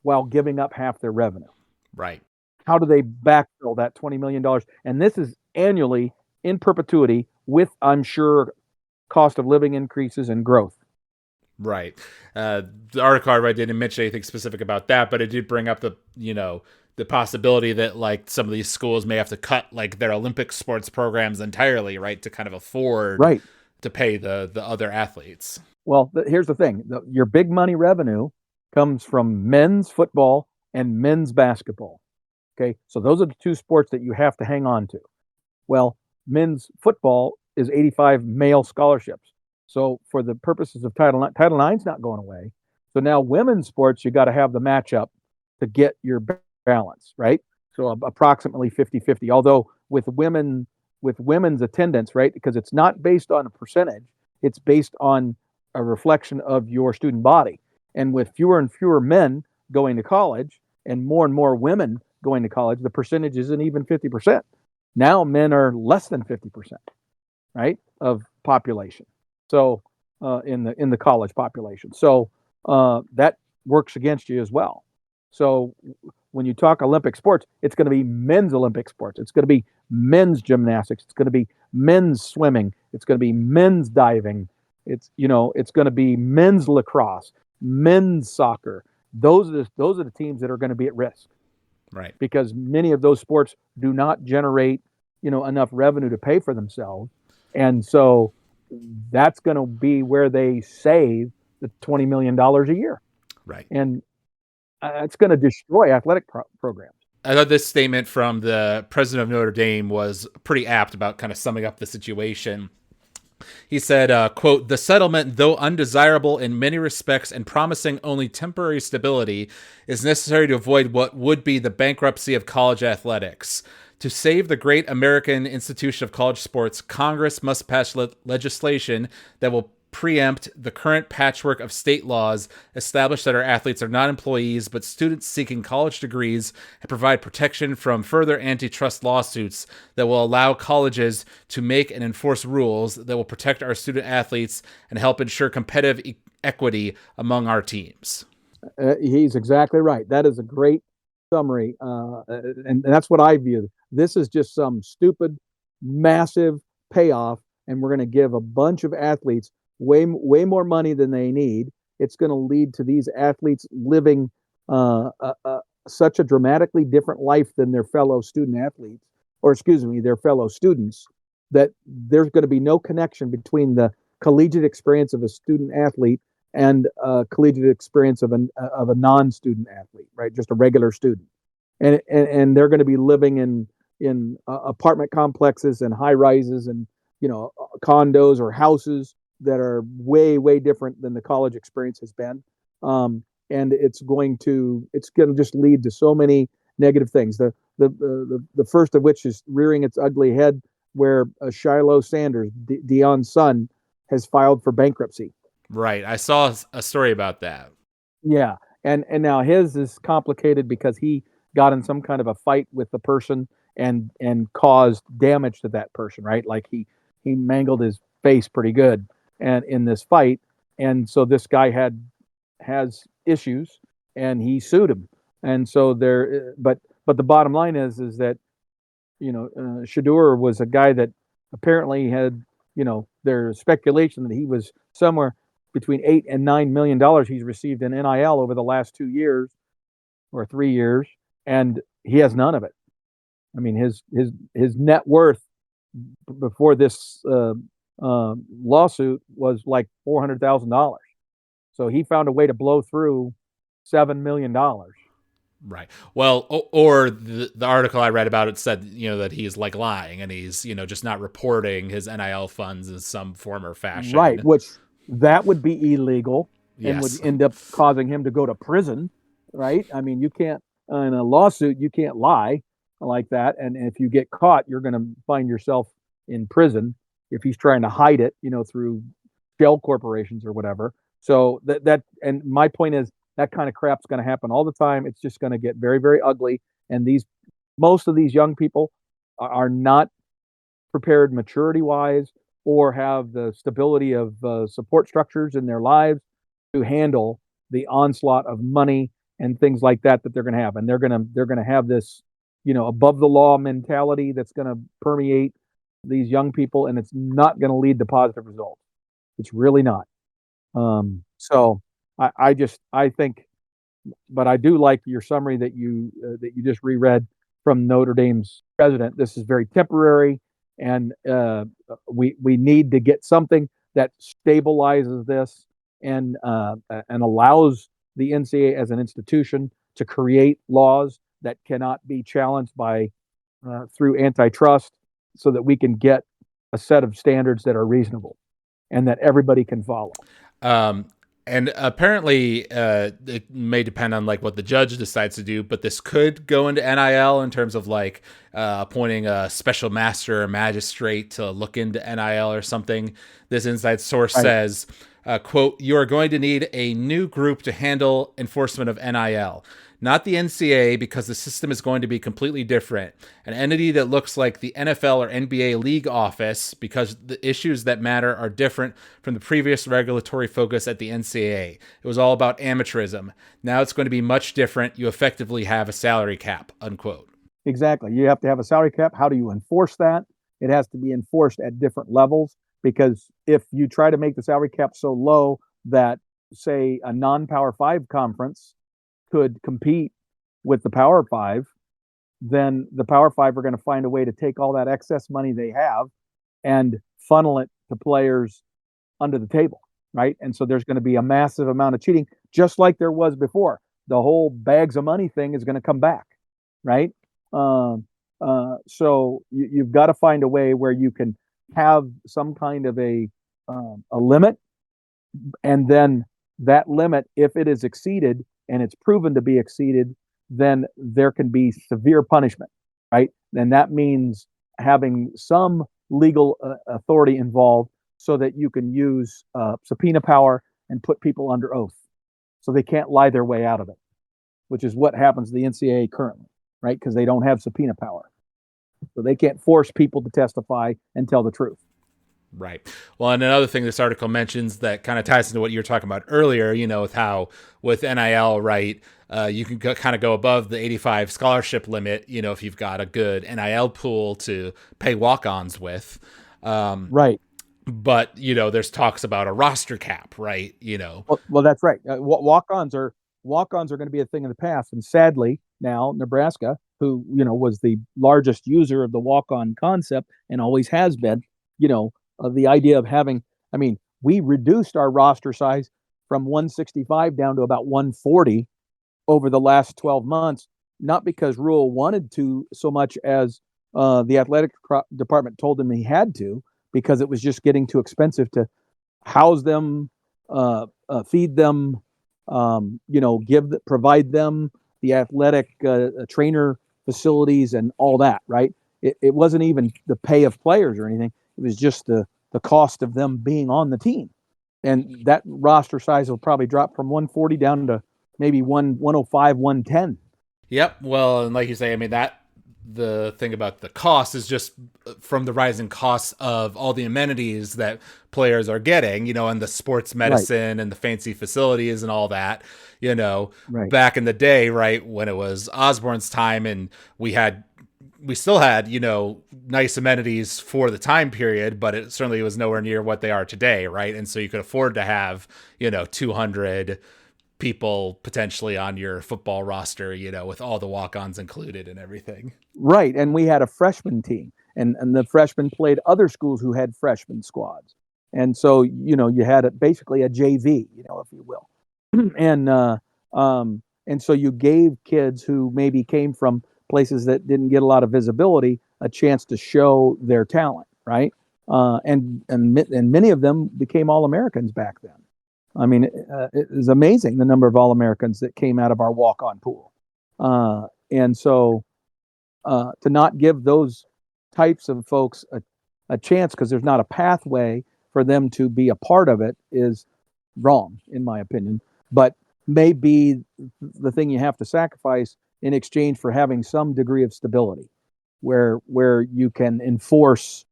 while giving up half their revenue? Right. How do they backfill that $20 million? And this is annually in perpetuity with, I'm sure, cost of living increases and growth. Right. The article I read didn't mention anything specific about that, but it did bring up the possibility that like some of these schools may have to cut like their Olympic sports programs entirely, right, to kind of afford to pay the other athletes. Well, here's the thing. Your big money revenue comes from men's football and men's basketball. Okay, so those are the two sports that you have to hang on to. Well, men's football is 85 male scholarships. So for the purposes of Title IX's not going away. So now women's sports, you got to have the matchup to get your balance, right? So approximately 50-50. Although with women's attendance, right, because it's not based on a percentage, it's based on a reflection of your student body. And with fewer and fewer men going to college and more women going to college, the percentage isn't even 50%. Now men are less than 50%, right, of population. So in the college population. So that works against you as well. So when you talk Olympic sports, it's going to be men's Olympic sports. It's going to be men's gymnastics. It's going to be men's swimming. It's going to be men's diving. It's going to be men's lacrosse, men's soccer. Those are the teams that are going to be at risk. Right. Because many of those sports do not generate, enough revenue to pay for themselves. And so that's going to be where they save the $20 million a year. Right. And it's going to destroy athletic programs. I thought this statement from the president of Notre Dame was pretty apt about kind of summing up the situation. He said, quote, "The settlement, though undesirable in many respects and promising only temporary stability, is necessary to avoid what would be the bankruptcy of college athletics. To save the great American institution of college sports, Congress must pass legislation that will preempt the current patchwork of state laws, establish that our athletes are not employees but students seeking college degrees, and provide protection from further antitrust lawsuits that will allow colleges to make and enforce rules that will protect our student athletes and help ensure competitive equity among our teams." He's exactly right. That is a great summary, and that's what I view. This is just some stupid, massive payoff, and we're going to give a bunch of athletes way more money than they need. It's going to lead to these athletes living such a dramatically different life than their fellow student athletes, their fellow students, that there's going to be no connection between the collegiate experience of a student athlete and collegiate experience of a non-student athlete, right? Just a regular student, and they're going to be living in apartment complexes and high rises and condos or houses that are way different than the college experience has been. and it's going to just lead to so many negative things. The first of which is rearing its ugly head, where Shiloh Sanders, Dion's son, has filed for bankruptcy. Right. I saw a story about that. Yeah, and now his is complicated because he got in some kind of a fight with the person and caused damage to that person, right? Like he mangled his face pretty good and in this fight, and so this guy has issues, and he sued him, and so there. But the bottom line is that Shadur was a guy that apparently had, there's speculation that he was somewhere between $8 and $9 million he's received in NIL over the last 2 years or 3 years, and he has none of it. I mean, his net worth before this lawsuit was like $400,000. So he found a way to blow through $7 million. Right. Well, or the article I read about it said, that he's like lying and he's, just not reporting his NIL funds in some form or fashion. Right, which that would be illegal and Yes. would end up causing him to go to prison, right? I mean, you can't, in a lawsuit, you can't lie like that. And if you get caught, you're going to find yourself in prison if he's trying to hide it, through shell corporations or whatever. So and my point is, that kind of crap's going to happen all the time. It's just going to get very, very ugly. And most of these young people are not prepared maturity wise or have the stability of support structures in their lives to handle the onslaught of money and things like that they're going to have. And they're going to have this, above the law mentality that's going to permeate these young people, and it's not going to lead to positive results. It's really not. So I think, but I do like your summary that you just reread from Notre Dame's president. This is very temporary, and we need to get something that stabilizes this and allows the NCAA as an institution to create laws that cannot be challenged by through antitrust, so that we can get a set of standards that are reasonable and that everybody can follow. And apparently, it may depend on like what the judge decides to do, but this could go into NIL in terms of like appointing a special master or magistrate to look into NIL or something. This inside source says, quote, "You are going to need a new group to handle enforcement of NIL. Not the NCAA, because the system is going to be completely different. An entity that looks like the NFL or NBA league office, because the issues that matter are different from the previous regulatory focus at the NCAA. It was all about amateurism. Now it's going to be much different. You effectively have a salary cap," unquote. Exactly. You have to have a salary cap. How do you enforce that? It has to be enforced at different levels, because if you try to make the salary cap so low that, say, a non-Power 5 conference could compete with the Power 5, then the Power 5 are going to find a way to take all that excess money they have and funnel it to players under the table, right? And so there's going to be a massive amount of cheating, just like there was before. The whole bags of money thing is going to come back, right? So you've got to find a way where you can have some kind of a limit, and then that limit, if it is exceeded, and it's proven to be exceeded, then there can be severe punishment, right? And that means having some legal authority involved so that you can use subpoena power and put people under oath so they can't lie their way out of it, which is what happens to the NCAA currently, right? Because they don't have subpoena power. So they can't force people to testify and tell the truth. Right. Well, and another thing this article mentions that kind of ties into what you were talking about earlier, with how with NIL, right, you can kind of go above the 85 scholarship limit, if you've got a good NIL pool to pay walk-ons with. Right. But, there's talks about a roster cap, right? Well, that's right. Walk-ons are going to be a thing of the past. And sadly, now Nebraska, who, was the largest user of the walk-on concept and always has been, the idea of having, we reduced our roster size from 165 down to about 140 over the last 12 months, not because Rule wanted to so much as the athletic department told him he had to, because it was just getting too expensive to house them, feed them, provide them the athletic trainer facilities and all that, right? It wasn't even the pay of players or anything. It was just the cost of them being on the team. And that roster size will probably drop from 140 down to maybe 105, 110. Yep. Well, and like you say, I mean, that the thing about the cost is just from the rising costs of all the amenities that players are getting, and the sports medicine and the fancy facilities and all that, Right. back in the day, right, when it was Osborne's time and we still had, nice amenities for the time period, but it certainly was nowhere near what they are today, right? And so you could afford to have, 200 people potentially on your football roster, with all the walk-ons included and everything. Right. And we had a freshman team, and the freshmen played other schools who had freshman squads. And so, you had basically a JV, if you will. and and so you gave kids who maybe came from places that didn't get a lot of visibility a chance to show their talent, right? And many of them became All-Americans back then. I mean, it was amazing the number of All-Americans that came out of our walk-on pool. And so to not give those types of folks a chance because there's not a pathway for them to be a part of it is wrong, in my opinion. But may be the thing you have to sacrifice in exchange for having some degree of stability, where you can enforce,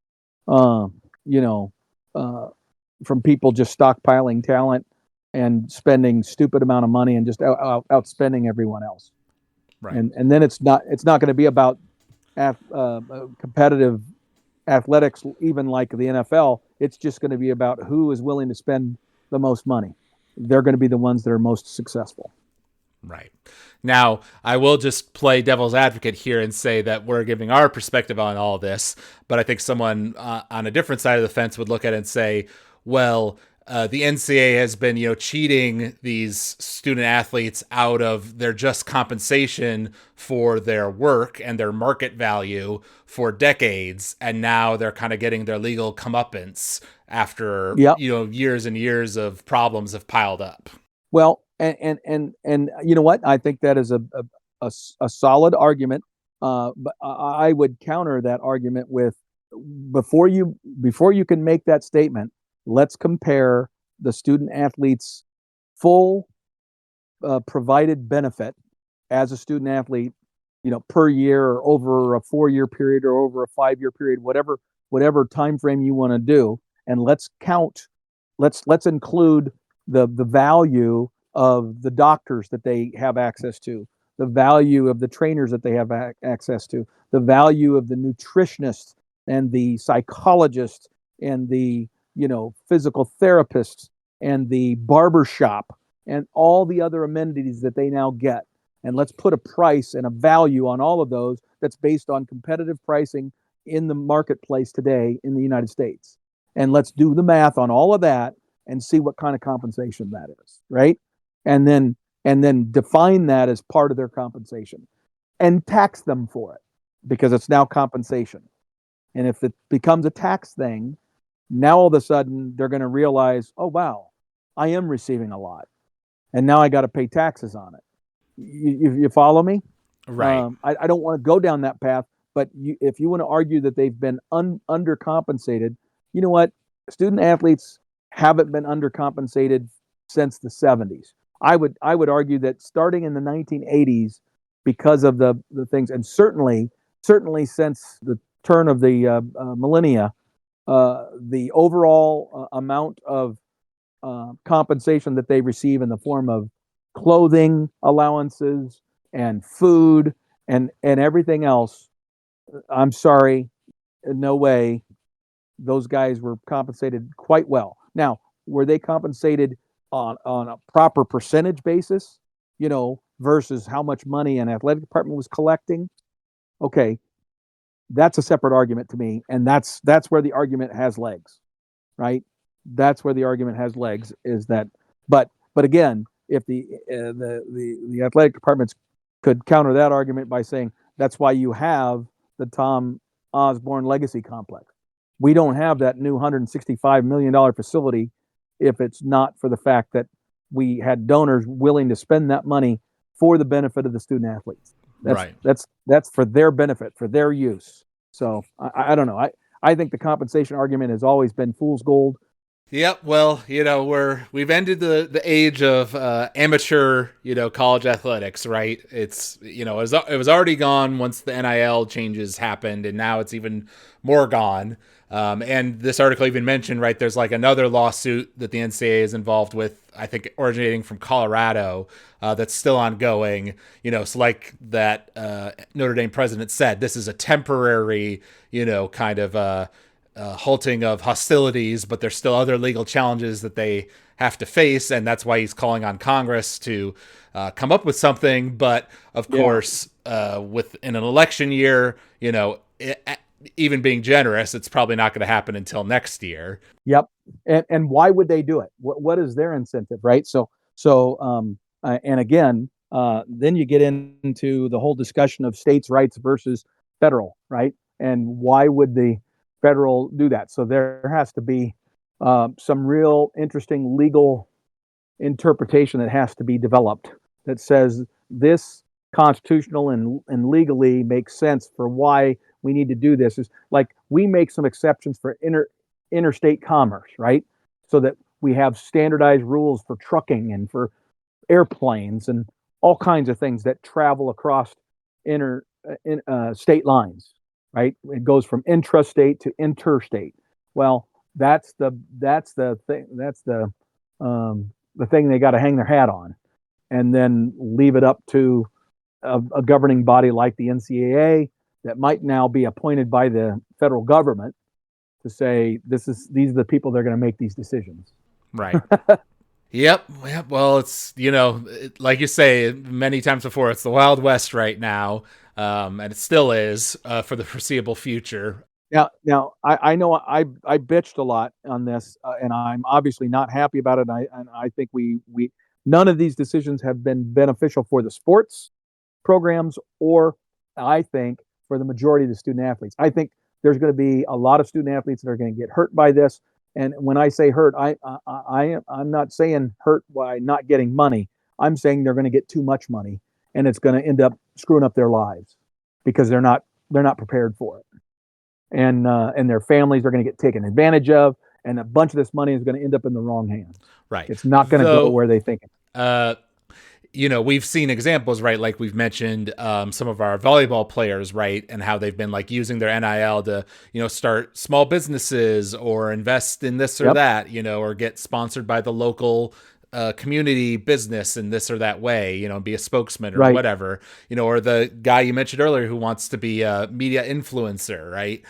from people just stockpiling talent and spending stupid amount of money and just outspending everyone else. Right. And then it's not going to be about competitive athletics, even like the NFL. It's just going to be about who is willing to spend the most money. They're going to be the ones that are most successful. Right. Now, I will just play devil's advocate here and say that we're giving our perspective on all this, but I think someone on a different side of the fence would look at it and say, well, the NCAA has been, cheating these student athletes out of their just compensation for their work and their market value for decades, and now they're kind of getting their legal comeuppance after years and years of problems have piled up. Well, and you know what? I think that is a solid argument. But I would counter that argument with before you can make that statement, let's compare the student athlete's full provided benefit as a student athlete, per year or over a 4-year period or over a 5-year period, whatever time frame you want to do, and let's include the value of the doctors that they have access to, the value of the trainers that they have access to, the value of the nutritionists and the psychologists and the physical therapists and the barber shop and all the other amenities that they now get. And let's put a price and a value on all of those that's based on competitive pricing in the marketplace today in the United States. And let's do the math on all of that and see what kind of compensation that is, right? And then define that as part of their compensation and tax them for it because it's now compensation. And if it becomes a tax thing, now all of a sudden they're going to realize, oh, wow, I am receiving a lot. And now I got to pay taxes on it. You follow me? Right. I don't want to go down that path, but if you want to argue that they've been undercompensated, you know what? Student athletes haven't been undercompensated since the 70s. I would argue that starting in the 1980s, because of the things, and certainly since the turn of the millennia, the overall amount of compensation that they receive in the form of clothing allowances and food and everything else, I'm sorry, no way. Those guys were compensated quite well. Now, were they compensated on a proper percentage basis, versus how much money an athletic department was collecting? Okay, that's a separate argument to me, and that's where the argument has legs, right? That's where the argument has legs. Is that, but again, if the athletic departments could counter that argument by saying that's why you have the Tom Osborne Legacy Complex. We don't have that new $165 million facility if it's not for the fact that we had donors willing to spend that money for the benefit of the student athletes. Right. That's for their benefit, for their use. So I don't know. I think the compensation argument has always been fool's gold. Yep. Well, we've ended the age of amateur, college athletics, right? It's it was already gone once the NIL changes happened, and now it's even more gone. And this article even mentioned, right? There's like another lawsuit that the NCAA is involved with, I think, originating from Colorado, that's still ongoing. So like that Notre Dame president said, this is a temporary, kind of halting of hostilities, but there's still other legal challenges that they have to face, and that's why he's calling on Congress to come up with something. But of course, within an election year, even being generous, it's probably not going to happen until next year. Yep. And why would they do it? What is their incentive, right? And again, then you get into the whole discussion of states' rights versus federal, right? And why would the federal do that? So there has to be some real interesting legal interpretation that has to be developed that says this constitutional and legally makes sense for why we need to do this. Is like we make some exceptions for interstate commerce, right? So that we have standardized rules for trucking and for airplanes and all kinds of things that travel across state lines, right? It goes from intrastate to interstate. Well, that's the thing they got to hang their hat on, and then leave it up to a governing body like the NCAA that might now be appointed by the federal government to say these are the people that are going to make these decisions. Right. Yep. Well, it's like you say many times before, it's the Wild West right now, and it still is for the foreseeable future. Now I know I bitched a lot on this, and I'm obviously not happy about it. And I think we none of these decisions have been beneficial for the sports programs, or I think for the majority of the student athletes. I think there's going to be a lot of student athletes that are going to get hurt by this. And when I say hurt, I'm not saying hurt by not getting money. I'm saying they're going to get too much money, and it's going to end up screwing up their lives because they're not prepared for it. And their families are going to get taken advantage of, and a bunch of this money is going to end up in the wrong hands. Right. It's not going to go where they think it. We've seen examples, right? Like we've mentioned some of our volleyball players, right? And how they've been like using their NIL to, start small businesses or invest in this or that, or get sponsored by the local community business in this or that way, be a spokesman or whatever, or the guy you mentioned earlier who wants to be a media influencer, right?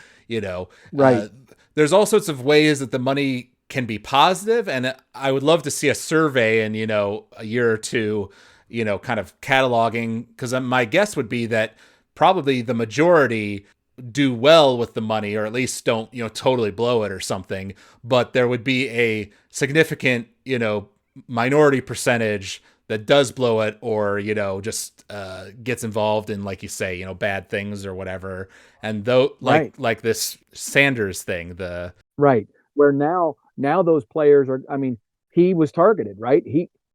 There's all sorts of ways that the money can be positive, and I would love to see a survey in, a year or two, kind of cataloging, because my guess would be that probably the majority do well with the money, or at least don't, totally blow it or something. But there would be a significant, minority percentage that does blow it, or, just gets involved in, like you say, bad things or whatever. And though, like this Sanders thing, where now those players are, I mean, he was targeted, right?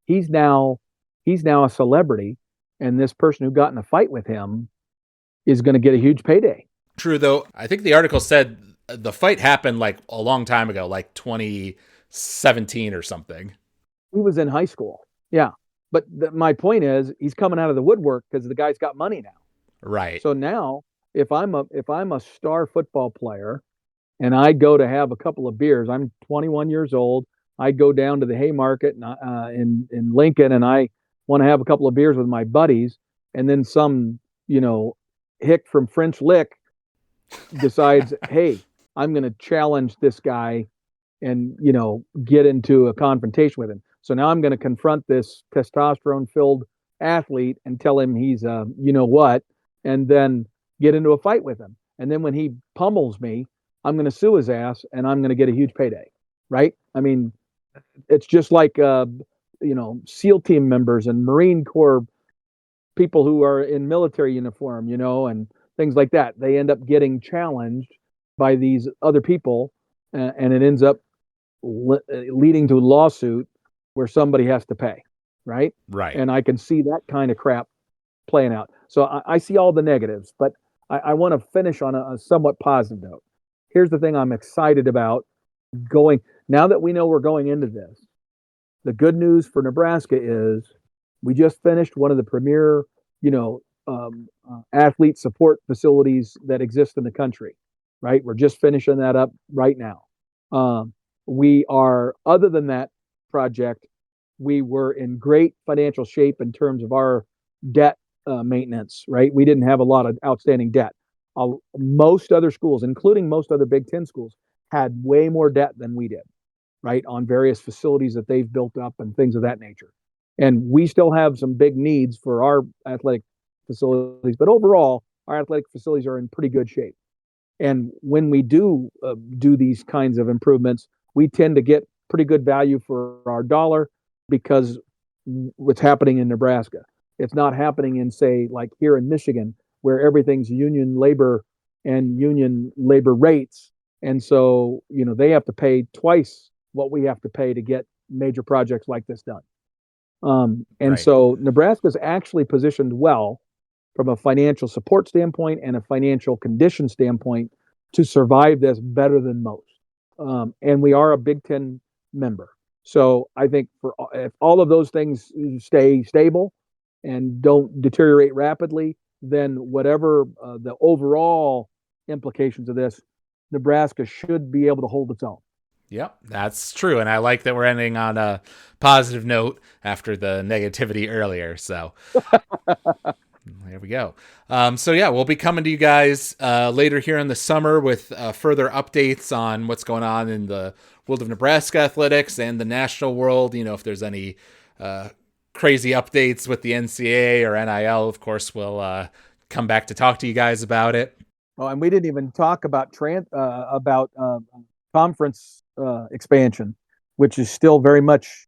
He's now a celebrity, and this person who got in a fight with him is going to get a huge payday. True, though. I think the article said the fight happened like a long time ago, like 2017 or something. He was in high school. Yeah. But my point is he's coming out of the woodwork because the guy's got money now. Right. So now if I'm a star football player and I go to have a couple of beers, I'm 21 years old. I go down to the Haymarket in Lincoln, and I want to have a couple of beers with my buddies. And then some, hick from French Lick decides, hey, I'm going to challenge this guy and, get into a confrontation with him. So now I'm going to confront this testosterone-filled athlete and tell him he's what, and then get into a fight with him. And then when he pummels me, I'm going to sue his ass, and I'm going to get a huge payday, right? I mean, it's just like SEAL team members and Marine Corps people who are in military uniform, and things like that. They end up getting challenged by these other people, and it ends up leading to a lawsuit where somebody has to pay, right? Right. And I can see that kind of crap playing out. So I see all the negatives, but I want to finish on a somewhat positive note. Here's the thing I'm excited about going now that we know we're going into this. The good news for Nebraska is we just finished one of the premier, athlete support facilities that exist in the country, right? We're just finishing that up right now. We are, other than that project, we were in great financial shape in terms of our debt maintenance, right? We didn't have a lot of outstanding debt. Most other schools, including most other Big Ten schools, had way more debt than we did, right? On various facilities that they've built up and things of that nature. And we still have some big needs for our athletic facilities, but overall, our athletic facilities are in pretty good shape. And when we do these kinds of improvements, we tend to get pretty good value for our dollar because what's happening in Nebraska. It's not happening in, say, like here in Michigan, where everything's union labor and union labor rates. And so, they have to pay twice what we have to pay to get major projects like this done. And so Nebraska's actually positioned well from a financial support standpoint and a financial condition standpoint to survive this better than most. And we are a Big Ten member. So I think if all of those things stay stable and don't deteriorate rapidly, then whatever the overall implications of this, Nebraska should be able to hold its own. Yep, that's true. And I like that we're ending on a positive note after the negativity earlier. So there we go. So yeah, we'll be coming to you guys later here in the summer with further updates on what's going on in the world of Nebraska athletics and the national world. If there's any crazy updates with the NCAA or NIL, of course, we'll come back to talk to you guys about it. Oh, and we didn't even talk about conference expansion, which is still very much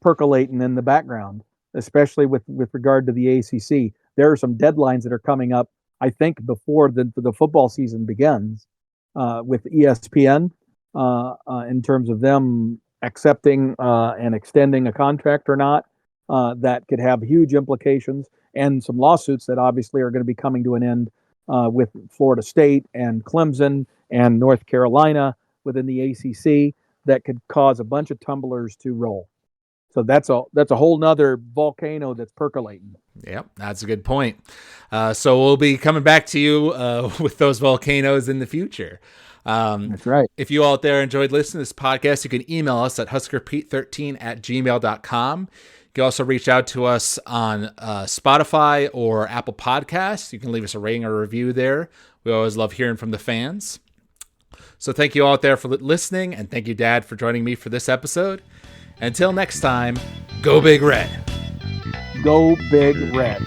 percolating in the background, especially with regard to the ACC. There are some deadlines that are coming up, I think, before the football season begins with ESPN in terms of them accepting and extending a contract or not. That could have huge implications, and some lawsuits that obviously are going to be coming to an end with Florida State and Clemson and North Carolina within the ACC that could cause a bunch of tumblers to roll. So that's a whole nother volcano that's percolating. Yep, that's a good point. So we'll be coming back to you with those volcanoes in the future. That's right. If you all out there enjoyed listening to this podcast, you can email us at huskerpete13@gmail.com. You can also reach out to us on Spotify or Apple Podcasts. You can leave us a rating or a review there. We always love hearing from the fans. So thank you all out there for listening, and thank you, Dad, for joining me for this episode. Until next time, go Big Red. Go Big Red.